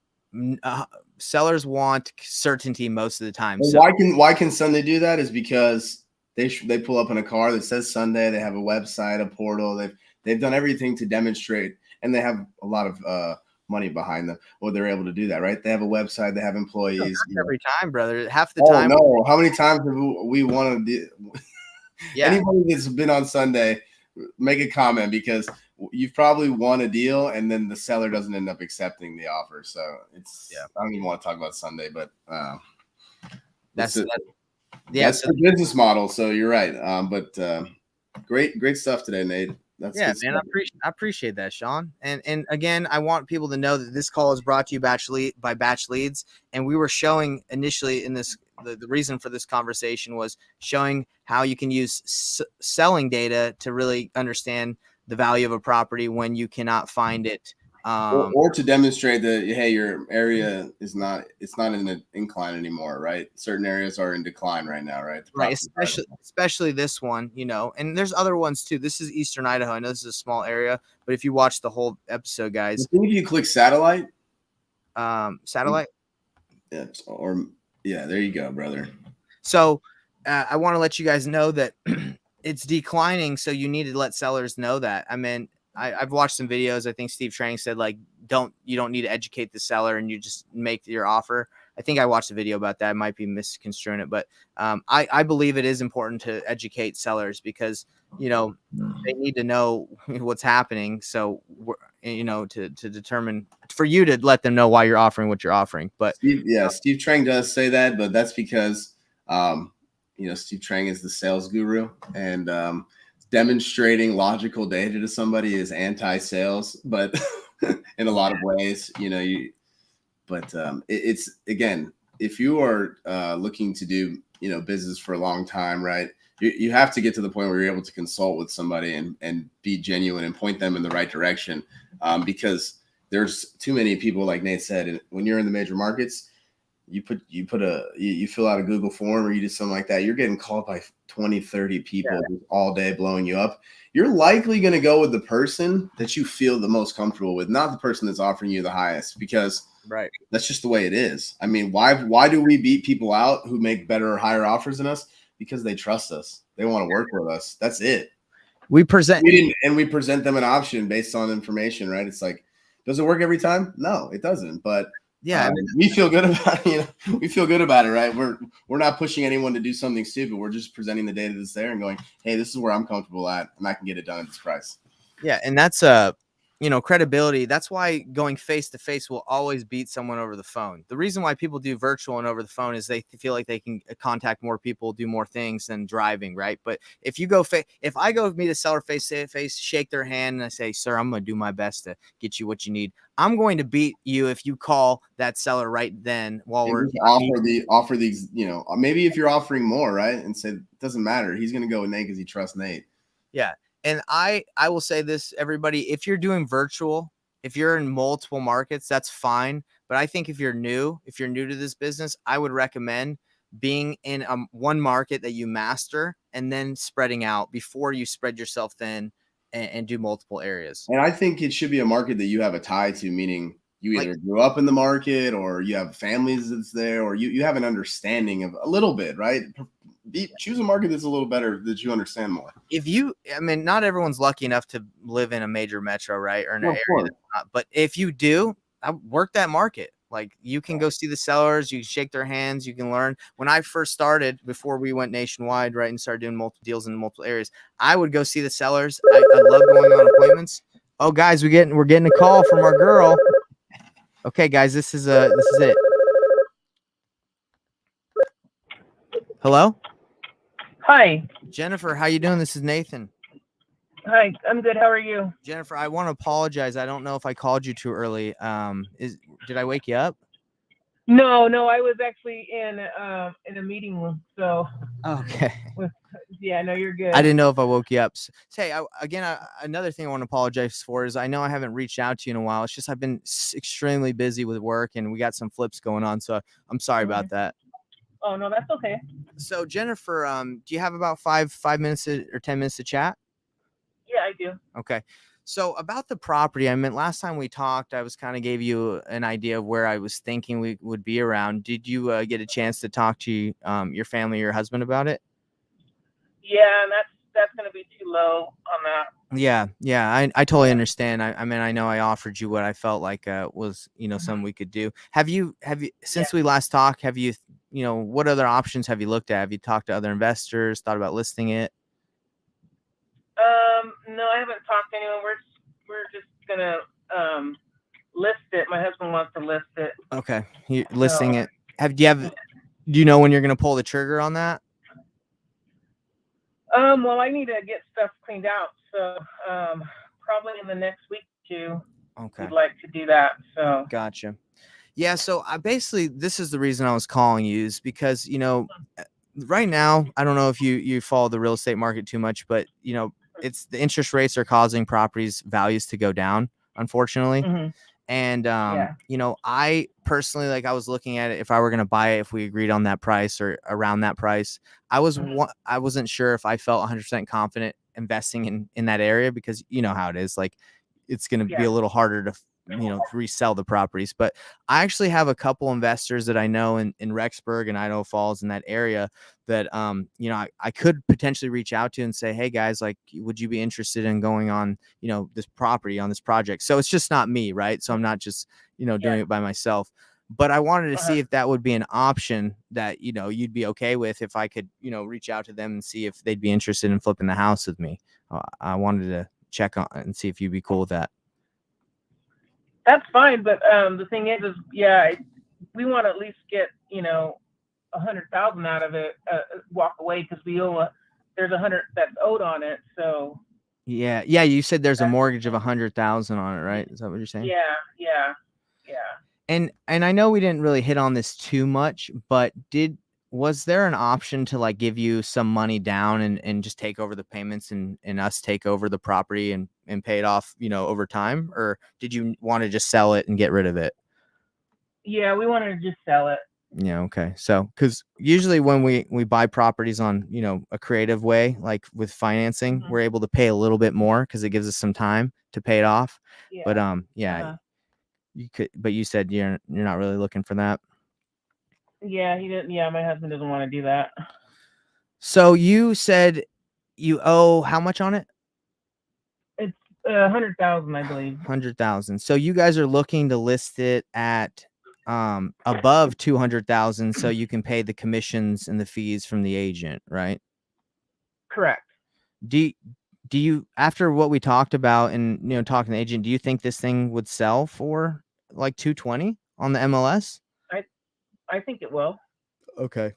sellers want certainty most of the time. Well, So why can Sunday do that? Is because they pull up in a car that says Sunday. They have a website, a portal. They've done everything to demonstrate, and they have a lot of money behind them. Well, they're able to do that, right? They have a website. They have employees. every time, brother. Half the Oh time. no! How many times have we wanted to? Yeah. Anybody that's been on Sunday, make a comment, because you've probably won a deal and then the seller doesn't end up accepting the offer. So it's, I don't even want to talk about Sunday, but that's the business model. So you're right. But great stuff today, Nate. That's man. I appreciate that, Sean. And again, I want people to know that this call is brought to you by Batch Leads. And we were showing initially in this, the reason for this conversation was showing how you can use selling data to really understand the value of a property when you cannot find it. Or to demonstrate that, hey, your area it's not in an incline anymore, right? Certain areas are in decline right now, right? Right, especially this one, and there's other ones too. This is Eastern Idaho. I know this is a small area, but if you watch the whole episode, guys, I think if you click satellite, there you go, brother. So I want to let you guys know that it's declining, so you need to let sellers know that. I mean, I've watched some videos. I think Steve Trang said, like, you don't need to educate the seller and you just make your offer. I think I watched a video about that. I might be misconstruing it, but I believe it is important to educate sellers because, they need to know what's happening. So, to determine for you to let them know why you're offering what you're offering. But Steve Trang does say that, but that's because, Steve Trang is the sales guru, and demonstrating logical data to somebody is anti-sales, but in a lot of ways, it's, again, if you are looking to do, business for a long time, right? You have to get to the point where you're able to consult with somebody and be genuine and point them in the right direction, because there's too many people, like Nate said, when you're in the major markets, you fill out a Google form or you do something like that, you're getting called by 20, 30 people all day blowing you up. You're likely going to go with the person that you feel the most comfortable with, not the person that's offering you the highest, because that's just the way it is. I mean, why do we beat people out who make better or higher offers than us? Because they trust us. They want to work with us. That's it. We present them an option based on information, right? It's like, does it work every time? No, it doesn't. But we feel good about it. We feel good about it, right? We're not pushing anyone to do something stupid. We're just presenting the data that's there and going, hey, this is where I'm comfortable at, and I can get it done at this price. Yeah, and that's credibility. That's why going face to face will always beat someone over the phone. The reason why people do virtual and over the phone is they feel like they can contact more people, do more things than driving, right? But if you go if I go meet a seller face to face, shake their hand, and I say, "Sir, I'm going to do my best to get you what you need," I'm going to beat you if you call that seller right then while we're offer these. Maybe if you're offering more, right, and say it doesn't matter, he's going to go with Nate because he trusts Nate. Yeah. And I will say this, everybody, if you're doing virtual, if you're in multiple markets, that's fine. But I think if you're new to this business, I would recommend being in one market that you master and then spreading out before you spread yourself thin and do multiple areas. And I think it should be a market that you have a tie to, meaning you either grew up in the market or you have families that's there, or you have an understanding of a little bit, right? Choose a market that's a little better, that you understand more. Not everyone's lucky enough to live in a major metro, right? Or in an area that's not, but if you do, work that market. Like, you can go see the sellers, you can shake their hands, you can learn. When I first started, before we went nationwide, right, and started doing multiple deals in multiple areas, I would go see the sellers. I love going on appointments. Oh, guys, we're getting a call from our girl. Okay, guys, this is it. Hello? Hi. Jennifer, how you doing? This is Nathan. Hi, I'm good. How are you? Jennifer, I want to apologize. I don't know if I called you too early. Did I wake you up? No, I was actually in a meeting room. So okay. Yeah, no, you're good. I didn't know if I woke you up. Hey, another thing I want to apologize for is I know I haven't reached out to you in a while. It's just I've been extremely busy with work and we got some flips going on. So I'm sorry about that. Oh, no, that's okay. So Jennifer, do you have about 5 minutes or 10 minutes to chat? Yeah, I do. Okay. So about the property, I mean, last time we talked, I was kind of gave you an idea of where I was thinking we would be around. Did you get a chance to talk to your family, your husband about it? Yeah, and that's going to be too low on that. Yeah, I totally Yeah. understand. I mean, I know I offered you what I felt like was, something we could do. Have you Yeah. since we last talked, have you, what other options have you looked at? Have you talked to other investors, thought about listing it? No, I haven't talked to anyone. We're just gonna list it. My husband wants to list it. Okay, you So, listing it. Do you know when you're going to pull the trigger on that? well, I need to get stuff cleaned out. So, probably in the next week or two, Okay, we'd like to do that. So, gotcha. Yeah, so I basically this is the reason I was calling you is because right now I don't know if you follow the real estate market too much, but it's the interest rates are causing properties values to go down, unfortunately. mhm, And yeah. I personally, like, I was looking at it if I were going to buy it, if we agreed on that price or around that price. Mhm, I wasn't sure if I felt 100% confident investing in that area, because you know how it is, like it's going to be yeah. a little harder to resell the properties. But I actually have a couple investors that I know in Rexburg and Idaho Falls, in that area, that I could potentially reach out to and say, hey guys, like, would you be interested in going on this property, on this project? So it's just not me, right? So I'm not just Yeah. doing it by myself. But I wanted to Uh-huh. see if that would be an option that you'd be okay with, if I could reach out to them and see if they'd be interested in flipping the house with me. I wanted to check on and see if you'd be cool with that. That's fine, but the thing is yeah, we want to at least get 100,000 out of it. Walk away because we owe. There's 100 that's owed on it. So Yeah, you said there's a that's mortgage of 100,000 on it, right? Is that what you're saying? yeah, yeah, yeah. And I know we didn't really hit on this too much, but was there an option to like give you some money down and just take over the payments, and us take over the property and pay it off, over time? Or did you want to just sell it and get rid of it? Yeah, we wanted to just sell it. Yeah, okay. So, because usually when we buy properties on, a creative way, like with financing, Mhm. we're able to pay a little bit more because it gives us some time to pay it off. But Yeah. yeah, Uh-huh. you could. But you said you're not really looking for that. Yeah, he didn't. Yeah, my husband doesn't want to do that. So you said you owe how much on it? It's 100,000, I believe. 100,000. So you guys are looking to list it at above 200,000, so you can pay the commissions and the fees from the agent, right? Correct. Do you, do you, after what we talked about and talking to the agent, do you think this thing would sell for like 220 on the MLS? I I think it will. Okay.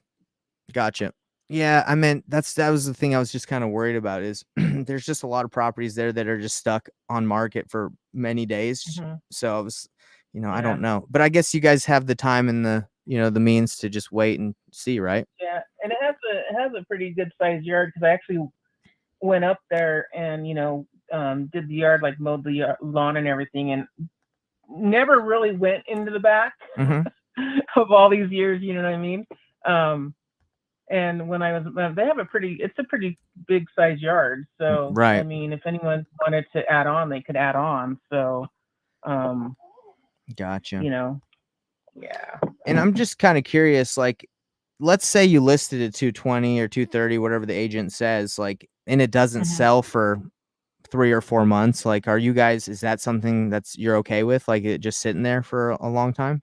Gotcha. Yeah, I mean that was the thing I was just kind of worried about is there's just a lot of properties there that are just stuck on market for many days. Hmm. So I was, I Yeah. don't know. But I guess you guys have the time and the means to just wait and see, right? Yeah, and it has a pretty good sized yard because I actually went up there and did the yard, like mowed the lawn and everything, and never really went into the back Mm-hmm. of all these years. You know what I mean? And when I was, they have it's a pretty big size yard. So I Right. mean, if anyone wanted to add on, they could add on. So, um, Gotcha. you know, yeah. And I'm just kind of curious, like, let's say you listed at 220 or 230, whatever the agent says, like, and it doesn't Hmm. sell for 3 or 4 months. Like, is that something that's you're okay with? Like, it just sitting there for a long time?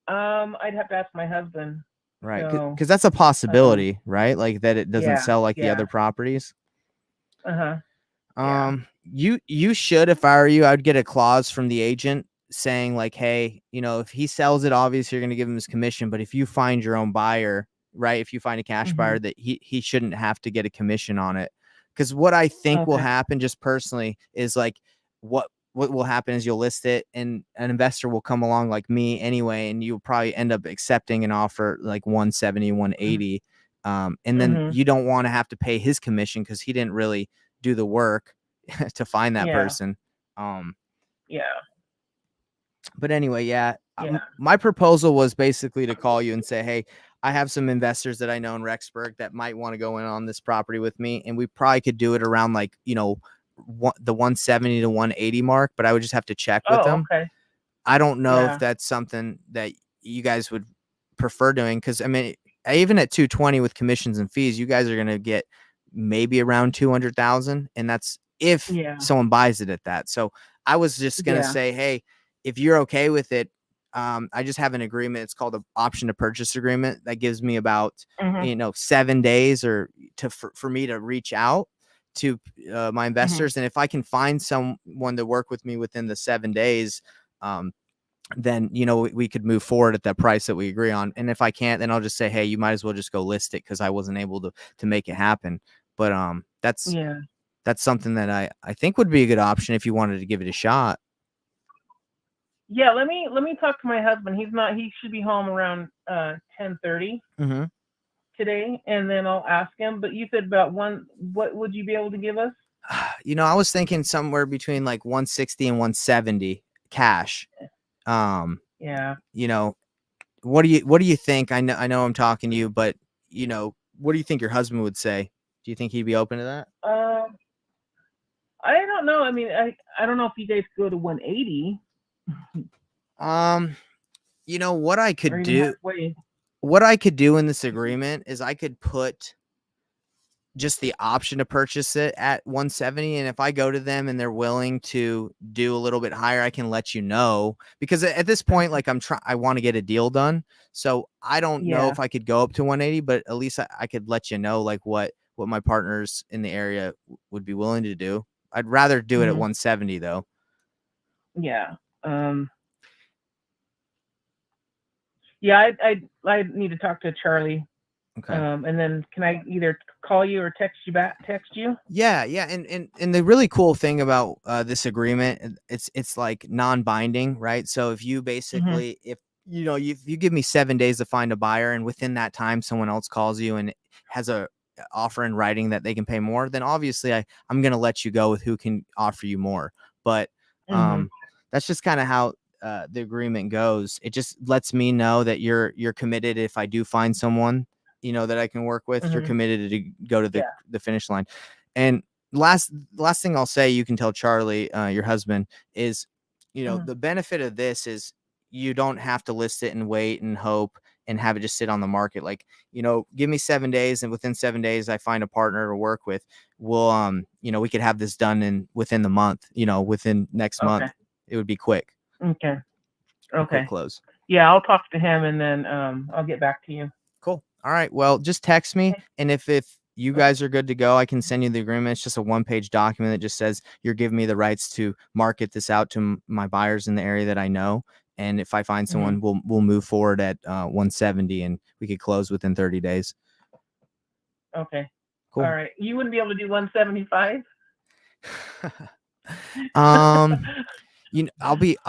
I'd have to ask my husband. Right. So, Because that's a um, possibility, right? Like that it doesn't yeah, sell like the yeah, other properties. uh-huh, yeah, You should, if I were you, I'd get a clause from the agent saying like, hey, if he sells it, obviously you're going to give him his commission. But if you find your own buyer, right? If you find a cash hmm, buyer, that he shouldn't have to get a commission on it. Because what I think will okay, happen, just personally, is like what will happen is you'll list it and an investor will come along like me anyway, and you'll probably end up accepting an offer like 170, 180. And then hmm, you don't want to have to pay his commission because he didn't really do the work to find that yeah, person. Um, yeah, but anyway, yeah, yeah, my proposal was basically to call you and say, hey, I have some investors that I know in Rexburg that might want to go in on this property with me, and we probably could do it around like the 170 to 180 mark, but I would just have to check with Oh, them. okay. I don't know Yeah. if that's something that you guys would prefer doing, because I mean, even at 220 with commissions and fees, you guys are going to get maybe around 200,000, and that's if Yeah. someone buys it at that. So I was just going to Yeah. say, hey, if you're okay with it, I just have an agreement. It's called an option to purchase agreement that gives me about Mhm. 7 days or for me to reach out to my Mhm. investors, and if I can find someone to work with me within the 7 days, then we could move forward at that price that we agree on. And if I can't, then I'll just say, hey, you might as well just go list it, because I wasn't able to make it happen. But that's Yeah. something that I think would be a good option if you wanted to give it a shot. Yeah, let me talk to my husband. He should be home around 10:30 Mm-hmm. today, and then I'll ask him. But you said about what would you be able to give us? I was thinking somewhere between like 160 and 170 cash. Yeah. What do you think? I know I'm talking to you, but what do you think your husband would say? Do you think he'd be open to that? I don't know. I mean, I don't know if you guys go to 180 What I or could even do, halfway. in this agreement is I could put just the option to purchase it at 170, and if I go to them and they're willing to do a little bit higher, I can let you know, because at this point, like, I want to get a deal done, so I don't know Yeah. if I could go up to 180, but at least I could let you know, like, what my partners in the area would be willing to do. I'd rather do it at Mhm. 170 though. Yeah. Yeah. I need to talk to Charlie. Okay. And then can I either call you or text you? Yeah, and the really cool thing about this agreement, it's like non-binding, right? So if you Mhm. basically, if you give me 7 days to find a buyer, and within that time someone else calls you and has a offer in writing that they can pay more, then obviously I'm gonna let you go with who can offer you more. But Mhm. that's just kind of how the agreement goes. It just lets me know that you're committed. If I do find someone that I can work with, you're Mhm. committed to go to Yeah. the finish line. And last thing I'll say, you can tell Charlie, your husband, is Mhm. the benefit of this is you don't have to list it and wait and hope and have it just sit on the market. Like, give me 7 days, and within 7 days I find a partner to work with. We'll we could have this done within the month, within next Okay. month. It would be quick. Okay. A quick Okay. close. Yeah, I'll talk to him and then I'll get back to you. Cool. All right. Well, just text me. Okay. And if you Okay. guys are good to go, I can send you the agreement. It's just a 1-page document that just says you're giving me the rights to market this out to my buyers in the area that I know. And if I find Mhm. someone, we'll move forward at 170, and we could close within 30 days. Okay. All Cool. right. You wouldn't be able to do 175? I'll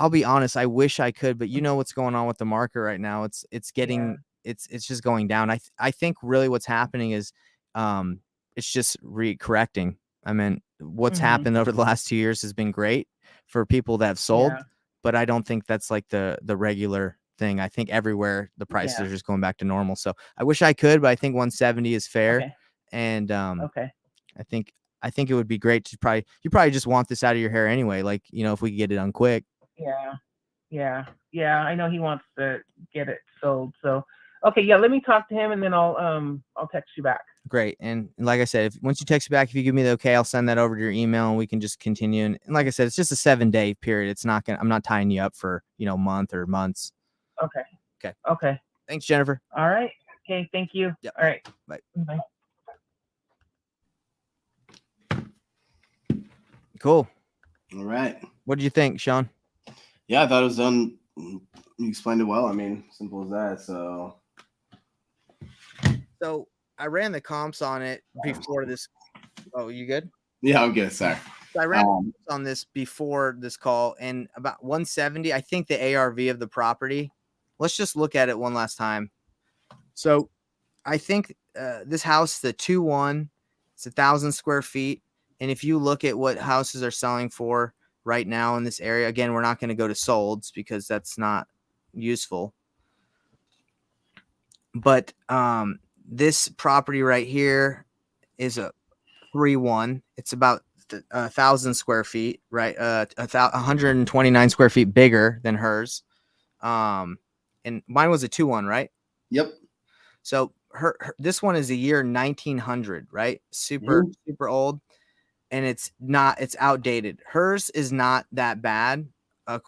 be honest. I wish I could, but you know what's going on with the market right now. It's Yeah. getting it's just going down. I think really what's happening is it's just correcting. I mean, what's Mhm. happened over the last 2 years has been great for people that have sold, Yeah. but I don't think that's like the regular thing. I think everywhere the prices Yeah. are just going back to normal. So I wish I could, but I think 170 is fair. Okay. And Okay. I think it would be great to you probably just want this out of your hair anyway. Like, if we could get it done quick. Yeah. Yeah. Yeah. I know he wants to get it sold. So, okay. Yeah. Let me talk to him and then I'll text you back. Great. And like I said, once you text me back, if you give me the okay, I'll send that over to your email and we can just continue. And like I said, it's just a 7-day period. I'm not tying you up for, month or months. Okay. Okay. Okay. Thanks, Jennifer. All right. Okay. Thank you. Yep. All right. Bye. Bye. Cool. All right. What did you think, Sean? Yeah, I thought it was done. You explained it well. I mean, simple as that. So I ran the comps on it before this. Oh, you good? Yeah, I'm good. Sorry. So I ran on this before this call, and about 170. I think the ARV of the property. Let's just look at it one last time. So I think this house, the 2-1, it's 1,000 square feet. And if you look at what houses are selling for right now in this area, again, we're not going to go to solds because that's not useful. But this property right here is a 3-1. It's about 1,000 square feet, right? 129 square feet bigger than hers. And mine was a 2-1, right? Yep. So this one is a year 1900, right? Super old, and it's outdated. Hers is not that bad. I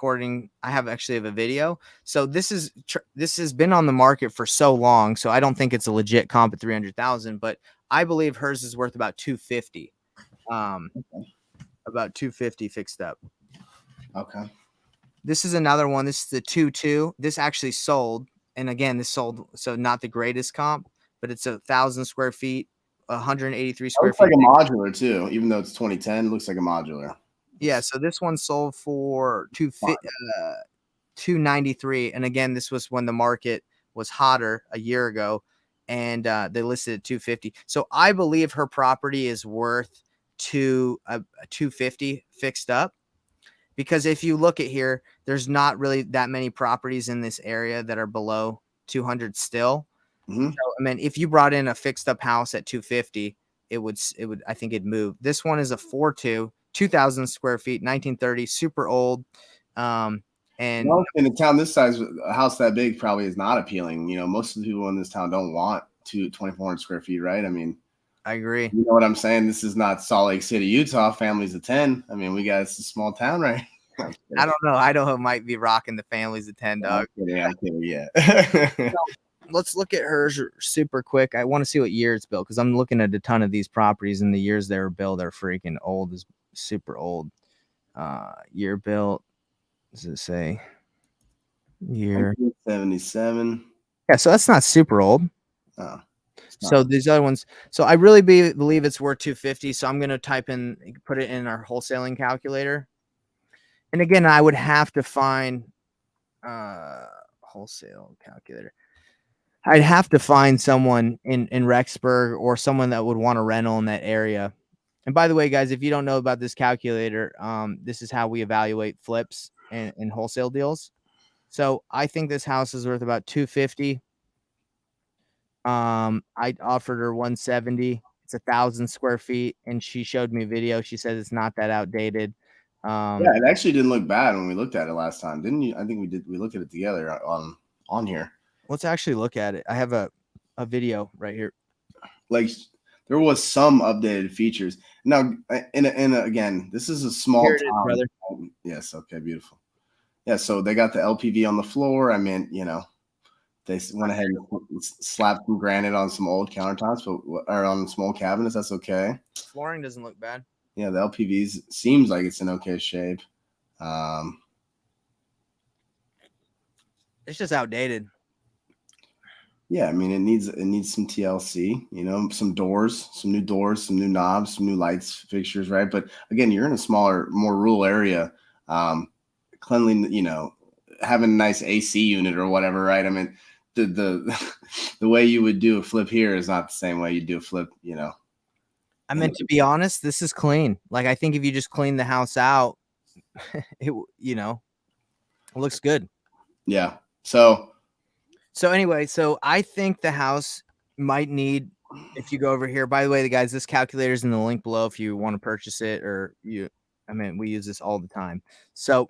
have a video. So this has been on the market for so long, so I don't think it's a legit comp at 300,000, but I believe hers is worth about 250. About 250 fixed up. Okay. This is another one. This is the 2-2. This actually sold, and again, this sold, so not the greatest comp, but it's 1,000 square feet, 183 square Looks feet. like a modular too, even though it's 2010. Looks like a modular. Yeah, so this one sold for 293, and again, this was when the market was hotter a year ago, and they listed at 250. So I believe her property is worth 250 fixed up, because if you look at here, there's not really that many properties in this area that are below 200 still. Mm-hmm. So, I mean, if you brought in a fixed up house at 250, it would I think it'd move. This one is a 4-2, 2,000 square feet, 1930, super old. And in a town this size, a house that big probably is not appealing. Most of the people in this town don't want 2,400 square feet, right? I mean, I agree. You know what I'm saying? This is not Salt Lake City, Utah. Families of 10. I mean, it's a small town, right? I don't know. Idaho might be rocking the families of 10, dog. I'm kidding. Yeah. So, let's look at hers super quick. I want to see what year it's built, because I'm looking at a ton of these properties, and the years they were built are freaking old, is super old. Year built. Does it say year? 1977. Yeah, so that's not super old. Oh, so these other ones. So I really believe it's worth 250. So I'm gonna put it in our wholesaling calculator. And again, I would have to find wholesale calculator. I'd have to find someone in Rexburg, or someone that would want a rental in that area. And by the way, guys, if you don't know about this calculator, this is how we evaluate flips and wholesale deals. So I think this house is worth about 250. I offered her 170. It's 1,000 square feet, and she showed me a video. She said it's not that outdated. Yeah, it actually didn't look bad when we looked at it last time, didn't you? I think we did. We looked at it together on here. Let's actually look at it. I have a video right here. Like, there was some updated features. Now, again, this is a small Here it town. is, brother. Yes. Okay. Beautiful. Yeah. So they got the LPV on the floor. I mean, they went ahead and slapped some granite on some old countertops, or on some old cabinets. That's okay. Flooring doesn't look bad. Yeah, the LPVs seems like it's in okay shape. It's just outdated. Yeah, I mean, it needs some TLC, some doors, some new knobs, some new lights, fixtures, right? But again, you're in a smaller, more rural area. Cleanly, having a nice AC unit or whatever, right? I mean, the way you would do a flip here is not the same way you do a flip, I mean, to be honest, this is clean. Like, I think if you just clean the house out, it looks good. Yeah. So anyway, so I think the house might need, if you go over here, by the way, guys, this calculator is in the link below if you want to purchase it, or we use this all the time. So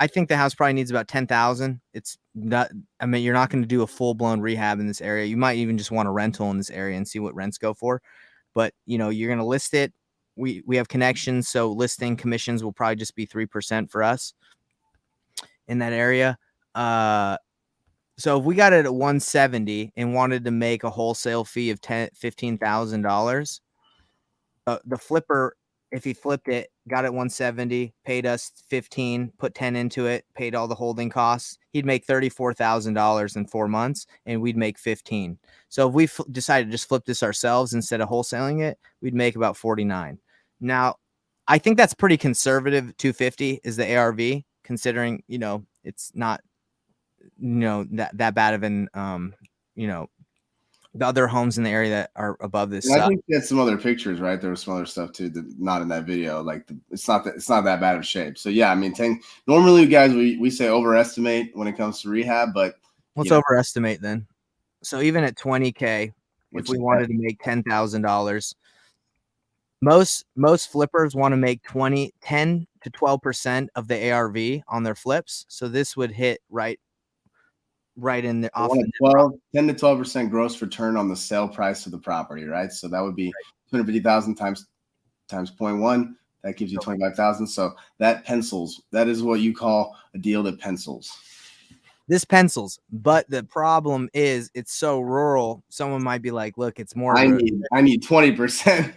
I think the house probably needs about 10,000. It's not, you're not going to do a full blown rehab in this area. You might even just want a rental in this area and see what rents go for. But, you're going to list it. We have connections, so listing commissions will probably just be 3% for us in that area. So if we got it at 170 and wanted to make a wholesale fee of $15,000, the flipper, if he flipped it, got it 170, paid us 15, put 10 into it, paid all the holding costs, he'd make $34,000 in 4 months, and we'd make 15. So if we decided to just flip this ourselves instead of wholesaling it, we'd make about 49. Now, I think that's pretty conservative. 250 is the ARV, considering, it's not, that bad of an, the other homes in the area that are above this. I think you had some other pictures, right? There was some other stuff too, that not in that video. Like, it's not that bad of shape. So yeah, I mean, normally, guys, we say overestimate when it comes to rehab, but let's overestimate then. So even at 20K, if we wanted to make $10,000, Most flippers want to make 10 to 12% of the ARV on their flips. So this would hit right in the off. 10 to 12% gross return on the sale price of the property, right? So that would be 250,000 times 0.1. That gives you 25,000. So that pencils. That is what you call a deal that pencils. This pencils, but the problem is it's so rural. Someone might be like, "Look, it's more." I need 20%.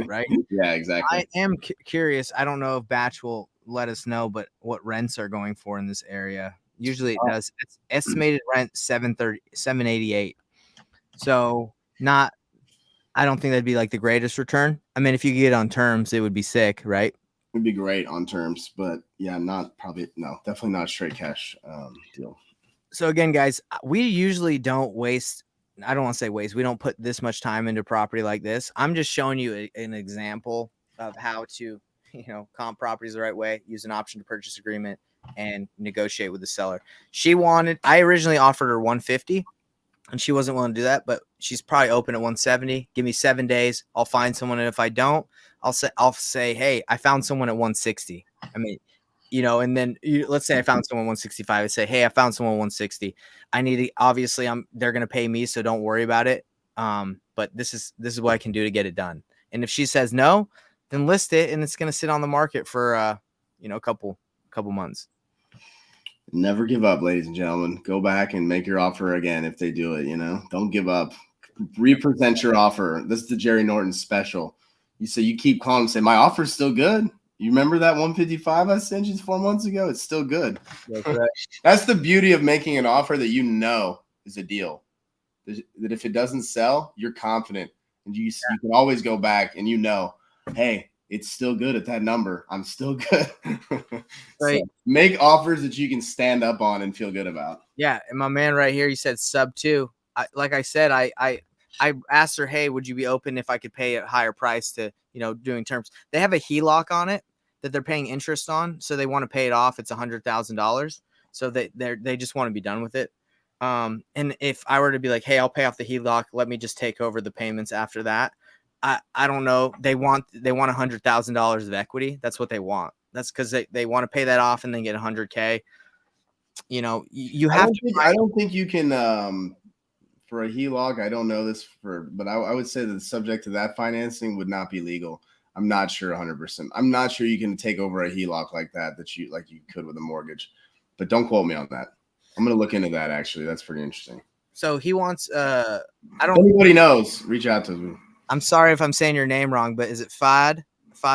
Right? Yeah, exactly. I am curious. I don't know if Batch will let us know, but what rents are going for in this area? Usually it does. It's estimated rent 788. So not. I don't think that'd be like the greatest return. I mean, if you get on terms, it would be sick, right? It'd be great on terms, but yeah, definitely not a straight cash deal. So again, guys, we usually don't waste. I don't want to say waste. We don't put this much time into property like this. I'm just showing you an example of how to, comp properties the right way, use an option to purchase agreement, and negotiate with the seller. I originally offered her 150, and she wasn't willing to do that, but she's probably open at 170. Give me 7 days. I'll find someone, and if I don't, I'll say, hey, I found someone at 160. I mean, and then let's say I found someone 165. I say, hey, I found someone 160. I need to, obviously they're going to pay me, so don't worry about it. But this is what I can do to get it done. And if she says no, then list it, and it's going to sit on the market for a couple months. Never give up, ladies and gentlemen. Go back and make your offer again if they do it. Don't give up. Represent your offer. This is the Jerry Norton special. You keep calling and say, my offer's still good. You remember that 155 I sent you 4 months ago? It's still good. That's right. That's the beauty of making an offer that is a deal. That if it doesn't sell, you're confident. And you can always go back and hey, it's still good at that number. I'm still good. Right. So make offers that you can stand up on and feel good about. Yeah. And my man right here, he said sub 2. Like I said, I asked her, hey, would you be open if I could pay a higher price to, doing terms? They have a HELOC on it that they're paying interest on. So they want to pay it off. It's $100,000. So they just want to be done with it. And if I were to be like, hey, I'll pay off the HELOC, let me just take over the payments after that. I don't know. They want $100,000 of equity. That's what they want. That's because they want to pay that off and then get $100K. You have I don't think you can for a HELOC. I don't know this but I would say that the subject to that financing would not be legal. I'm not sure 100%. I'm not sure you can take over a HELOC like you could with a mortgage, but don't quote me on that. I'm going to look into that. Actually, that's pretty interesting. So he wants, anybody knows, reach out to me. I'm sorry if I'm saying your name wrong, but is it Fad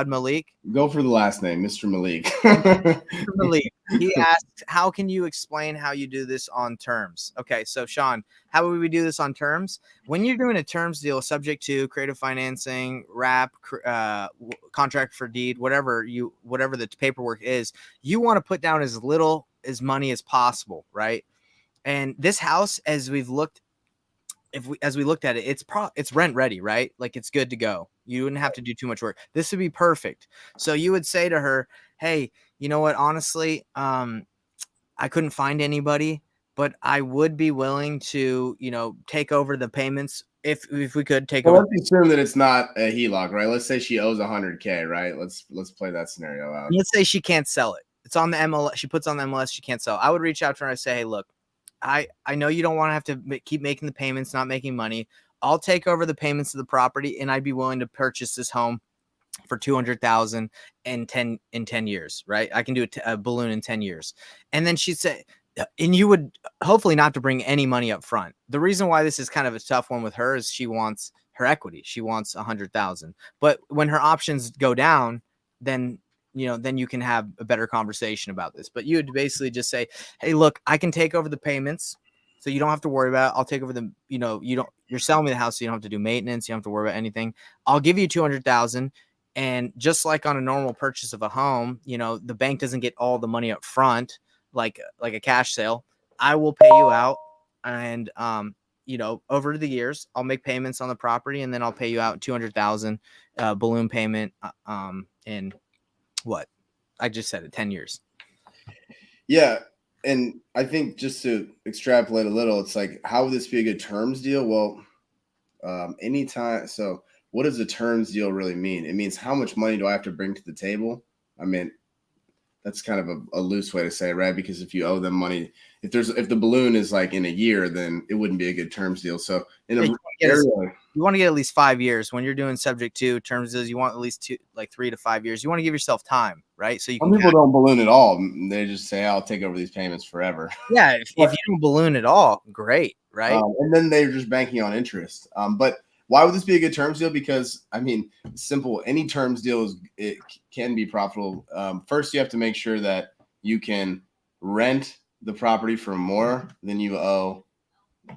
Malik? Go for the last name, Mr. Malik. Mr. Malik. He asked, how can you explain how you do this on terms? Okay, so Sean, how would we do this on terms? When you're doing a terms deal subject to creative financing, wrap, contract for deed, whatever the paperwork is, you want to put down as little as money as possible, right? And this house, as we looked at it, it's rent ready, right? Like it's good to go. You wouldn't have to do too much work. This would be perfect. So you would say to her, hey, you know what? Honestly, I couldn't find anybody, but I would be willing to, take over the payments if we could take over. Let's assume that it's not a HELOC, right? Let's say she owes $100K, right? Let's play that scenario out. Let's say she can't sell it. It's on the MLS. She puts on the MLS. She can't sell. I would reach out to her and say, hey, look, I know you don't want to have to keep making the payments, not making money. I'll take over the payments of the property, and I'd be willing to purchase this home for $200,000 in 10 years, right? I can do a balloon in 10 years. And then she'd say, and you would hopefully not to bring any money up front. The reason why this is kind of a tough one with her is she wants her equity. She wants $100,000. But when her options go down, then you can have a better conversation about this. But you would basically just say, hey, look, I can take over the payments, so you don't have to worry about it. I'll take over the, you're selling me the house, so you don't have to do maintenance. You don't have to worry about anything. I'll give you $200,000. And just like on a normal purchase of a home, the bank doesn't get all the money up front, like a cash sale. I will pay you out. And, over the years, I'll make payments on the property, and then I'll pay you out $200,000 balloon payment in what I just said it, 10 years. Yeah. And I think just to extrapolate a little, it's like, how would this be a good terms deal? Well, anytime. So what does the terms deal really mean? It means how much money do I have to bring to the table? I mean, that's kind of a loose way to say it, right? Because if you owe them money, if the balloon is like in a year, then it wouldn't be a good terms deal. So in a area, you want to get at least 5 years when you're doing subject to terms. You want at least 3 to 5 years. You want to give yourself time, right? So some people don't balloon at all. They just say, "I'll take over these payments forever." Yeah, if you don't balloon at all, great, right? And then they're just banking on interest. But why would this be a good terms deal? Because I mean, simple. Any terms deal it can be profitable. First, you have to make sure that you can rent the property for more than you owe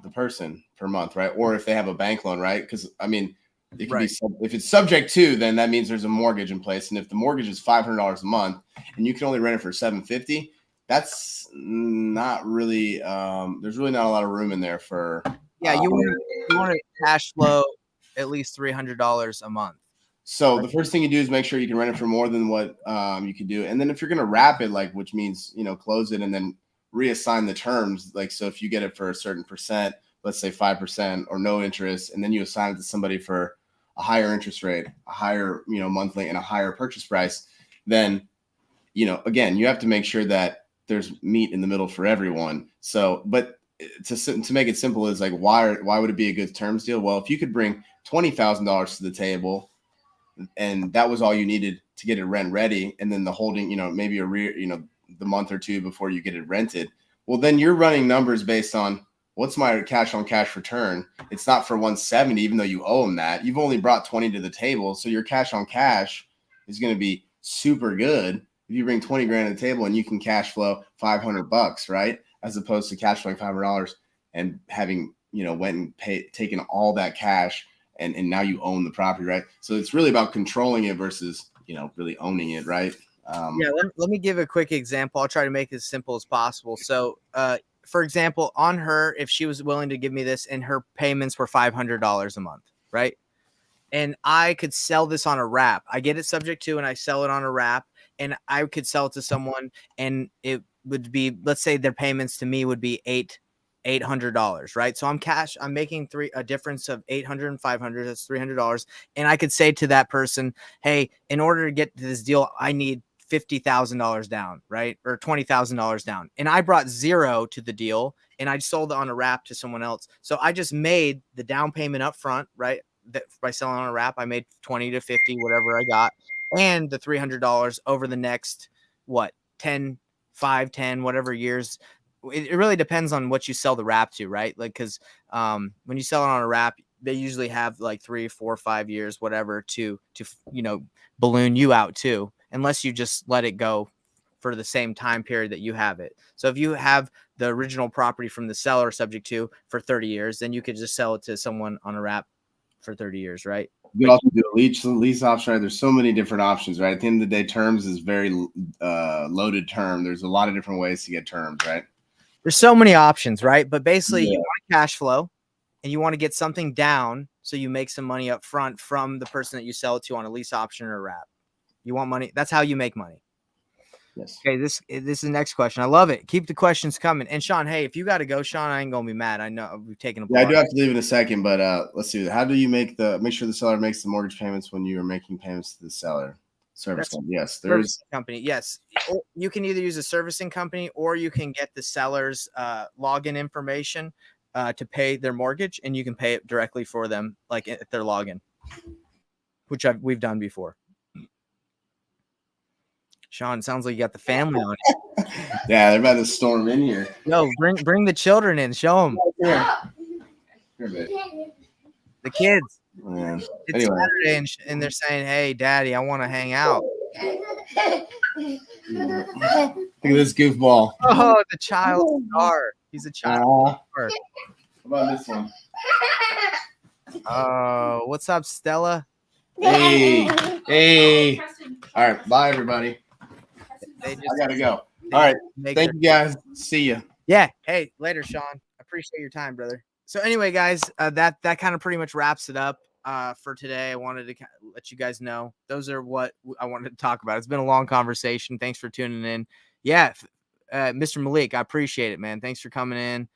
the person per month, right? Or if they have a bank loan, right? Because I mean, it can be if it's subject to, then that means there's a mortgage in place, and if the mortgage is $500 a month and you can only rent it for $750, that's not really. There's really not a lot of room in there for. Yeah, you want to cash flow at least $300 a month. So the first thing you do is make sure you can rent it for more than what you can do, and then if you're going to wrap it, like which means close it and then reassign the terms. Like so, if you get it for a certain percent, let's say 5% or no interest, and then you assign it to somebody for a higher interest rate, a higher monthly, and a higher purchase price, then again you have to make sure that there's meat in the middle for everyone. So, but to make it simple is like why would it be a good terms deal? Well, if you could bring $20,000 to the table and that was all you needed to get it rent ready, and then the holding, maybe the month or two before you get it rented, well, then you're running numbers based on what's my cash on cash return. It's not for 170, even though you owe them that. You've only brought 20 to the table, so your cash on cash is going to be super good if you bring 20 grand to the table and you can cash flow $500, right? As opposed to cash flowing $500 and having went and taken all that cash. And now you own the property, right? So it's really about controlling it versus, really owning it, right? Let me give a quick example. I'll try to make it as simple as possible. So, for example, on her, if she was willing to give me this and her payments were $500 a month, right? And I could sell this on a wrap. I get it subject to and I sell it on a wrap, and I could sell it to someone and it would be, let's say their payments to me would be $800, right? So I'm making a difference of $800 and $500. That's $300. And I could say to that person, hey, in order to get to this deal, I need $50,000 down, right? Or $20,000 down. And I brought zero to the deal and I sold it on a wrap to someone else. So I just made the down payment up front, right? That by selling on a wrap, I made 20 to 50, whatever I got, and the $300 over the next, 10, 5, 10, whatever years. It really depends on what you sell the wrap to, right? Like, because when you sell it on a wrap, they usually have like 3, 4, 5 years, whatever, to balloon you out too, unless you just let it go for the same time period that you have it. So if you have the original property from the seller subject to for 30 years, then you could just sell it to someone on a wrap for 30 years, right? You could also do a lease option, right? There's so many different options, right? At the end of the day, terms is very loaded term. There's a lot of different ways to get terms, right? There's so many options, right? But basically, you want cash flow and you want to get something down so you make some money up front from the person that you sell it to on a lease option or a wrap. You want money. That's how you make money. Yes. Okay, this is the next question. I love it. Keep the questions coming. And Sean, hey, if you got to go, Sean, I ain't gonna be mad. I know we've taken a. Yeah, I do have to leave in a second, but let's see. How do you make sure the seller makes the mortgage payments when you are making payments to the seller? Service company. Yes, there's company. Yes, you can either use a servicing company or you can get the seller's login information to pay their mortgage, and you can pay it directly for them, like at their login, which we've done before. Sean, sounds like you got the family on it. Yeah, they're about to storm in here. Yo, bring the children in. Show them. Here, the kids. Man. It's Saturday, and they're saying, "Hey, Daddy, I want to hang out." Look at this goofball. Oh, the child star. He's a child star. How about this one? What's up, Stella? Hey. All right, bye, everybody. I gotta go. All right, thank you, guys. See you. Yeah. Hey, later, Sean. Appreciate your time, brother. So anyway, guys, that kind of pretty much wraps it up for today. I wanted to let you guys know those are what I wanted to talk about. It's been a long conversation. Thanks for tuning in. Yeah, Mr. Malik, I appreciate it, man. Thanks for coming in,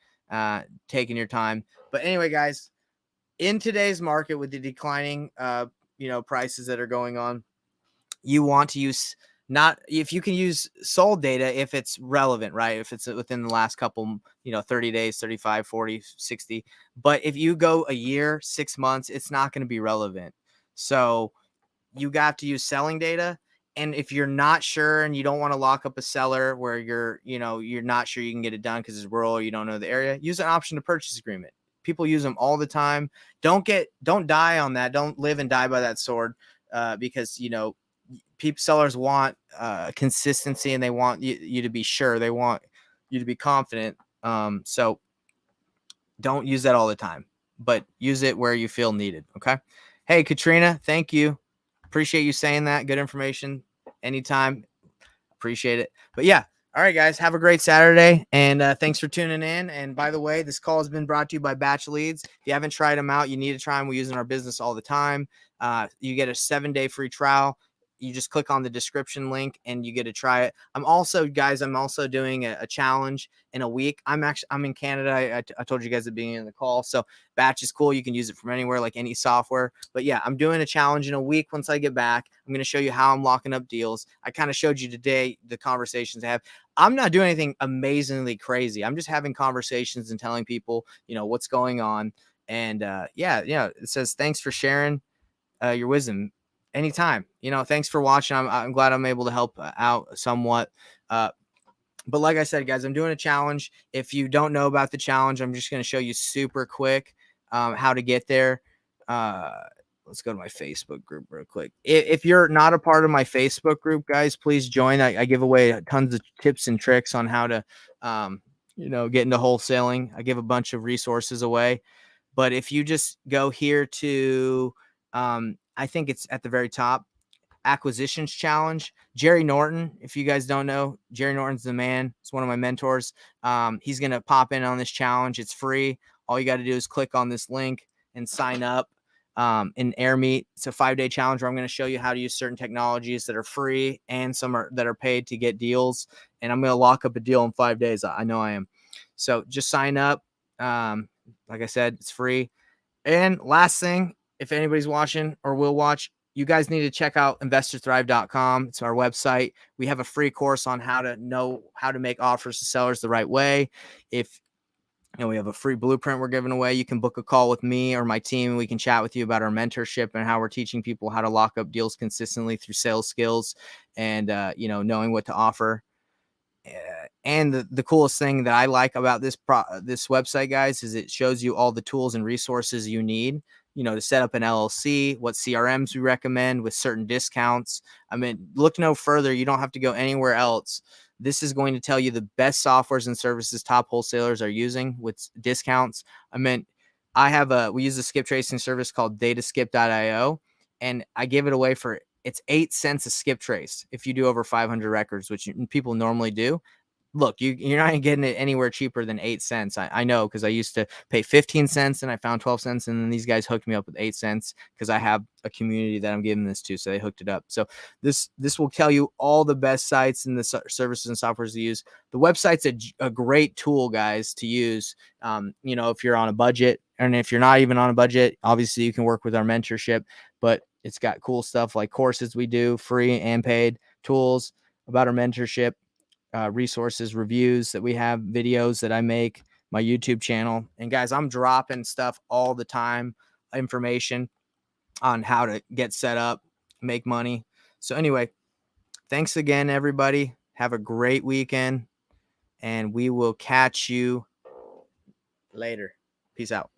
taking your time. But anyway, guys, in today's market with the declining, prices that are going on, you want to use not if you can use sold data if it's relevant, right? If it's within the last couple, 30 days, 35, 40, 60. But if you go a year, 6 months, it's not going to be relevant. So you got to use selling data. And if you're not sure and you don't want to lock up a seller where you're not sure you can get it done because it's rural, you don't know the area, use an option to purchase agreement. People use them all the time. Don't die on that. Don't live and die by that sword, because sellers want consistency, and they want you to be sure. They want you to be confident. So don't use that all the time, but use it where you feel needed. Okay. Hey, Katrina, thank you. Appreciate you saying that. Good information. Anytime. Appreciate it. But yeah. All right, guys, have a great Saturday, and thanks for tuning in. And by the way, this call has been brought to you by Batch Leads. If you haven't tried them out, you need to try them. We use them in our business all the time. You get a 7-day free trial. You just click on the description link and you get to try it. I'm also doing a challenge in a week. I'm in Canada. I told you guys at the beginning of the call. So Batch is cool. You can use it from anywhere, like any software. But yeah, I'm doing a challenge in a week. Once I get back, I'm going to show you how I'm locking up deals. I kind of showed you today the conversations I have. I'm not doing anything amazingly crazy. I'm just having conversations and telling people, what's going on. And it says, thanks for sharing your wisdom. Anytime. Thanks for watching. I'm glad I'm able to help out somewhat. But like I said, guys, I'm doing a challenge. If you don't know about the challenge, I'm just going to show you super quick how to get there. Let's go to my Facebook group real quick. If you're not a part of my Facebook group, guys, please join. I give away tons of tips and tricks on how to, get into wholesaling. I give a bunch of resources away. But if you just go here to, I think it's at the very top, acquisitions challenge. Jerry Norton, if you guys don't know, Jerry Norton's the man. It's one of my mentors. He's going to pop in on this challenge. It's free. All you got to do is click on this link and sign up. In AirMeet, it's a 5-day challenge where I'm going to show you how to use certain technologies that are free and some that are paid to get deals. And I'm going to lock up a deal in 5 days. I know I am. So just sign up. Like I said, it's free. And last thing, if anybody's watching or will watch, you guys need to check out investorthrive.com. It's our website. We have a free course on how to know how to make offers to sellers the right way. If we have a free blueprint we're giving away, you can book a call with me or my team, and we can chat with you about our mentorship and how we're teaching people how to lock up deals consistently through sales skills and knowing what to offer. And the coolest thing that I like about this website, guys, is it shows you all the tools and resources you need, to set up an LLC, what CRMs we recommend with certain discounts. I mean, look no further. You don't have to go anywhere else. This is going to tell you the best softwares and services top wholesalers are using with discounts. I mean, we use a skip tracing service called dataskip.io, and I give it away for it's 8 cents a skip trace if you do over 500 records, which people normally do. Look, you're not getting it anywhere cheaper than 8 cents. I know, because I used to pay 15 cents and I found 12 cents. And then these guys hooked me up with 8 cents because I have a community that I'm giving this to. So they hooked it up. So this will tell you all the best sites and the services and softwares to use. The website's a great tool, guys, to use. If you're on a budget, and if you're not even on a budget, obviously you can work with our mentorship, but it's got cool stuff like courses we do, free and paid, tools about our mentorship, resources, reviews that we have, videos that I make, my YouTube channel. And guys, I'm dropping stuff all the time, information on how to get set up, make money. So anyway, thanks again, everybody. Have a great weekend, and we will catch you later. Peace out.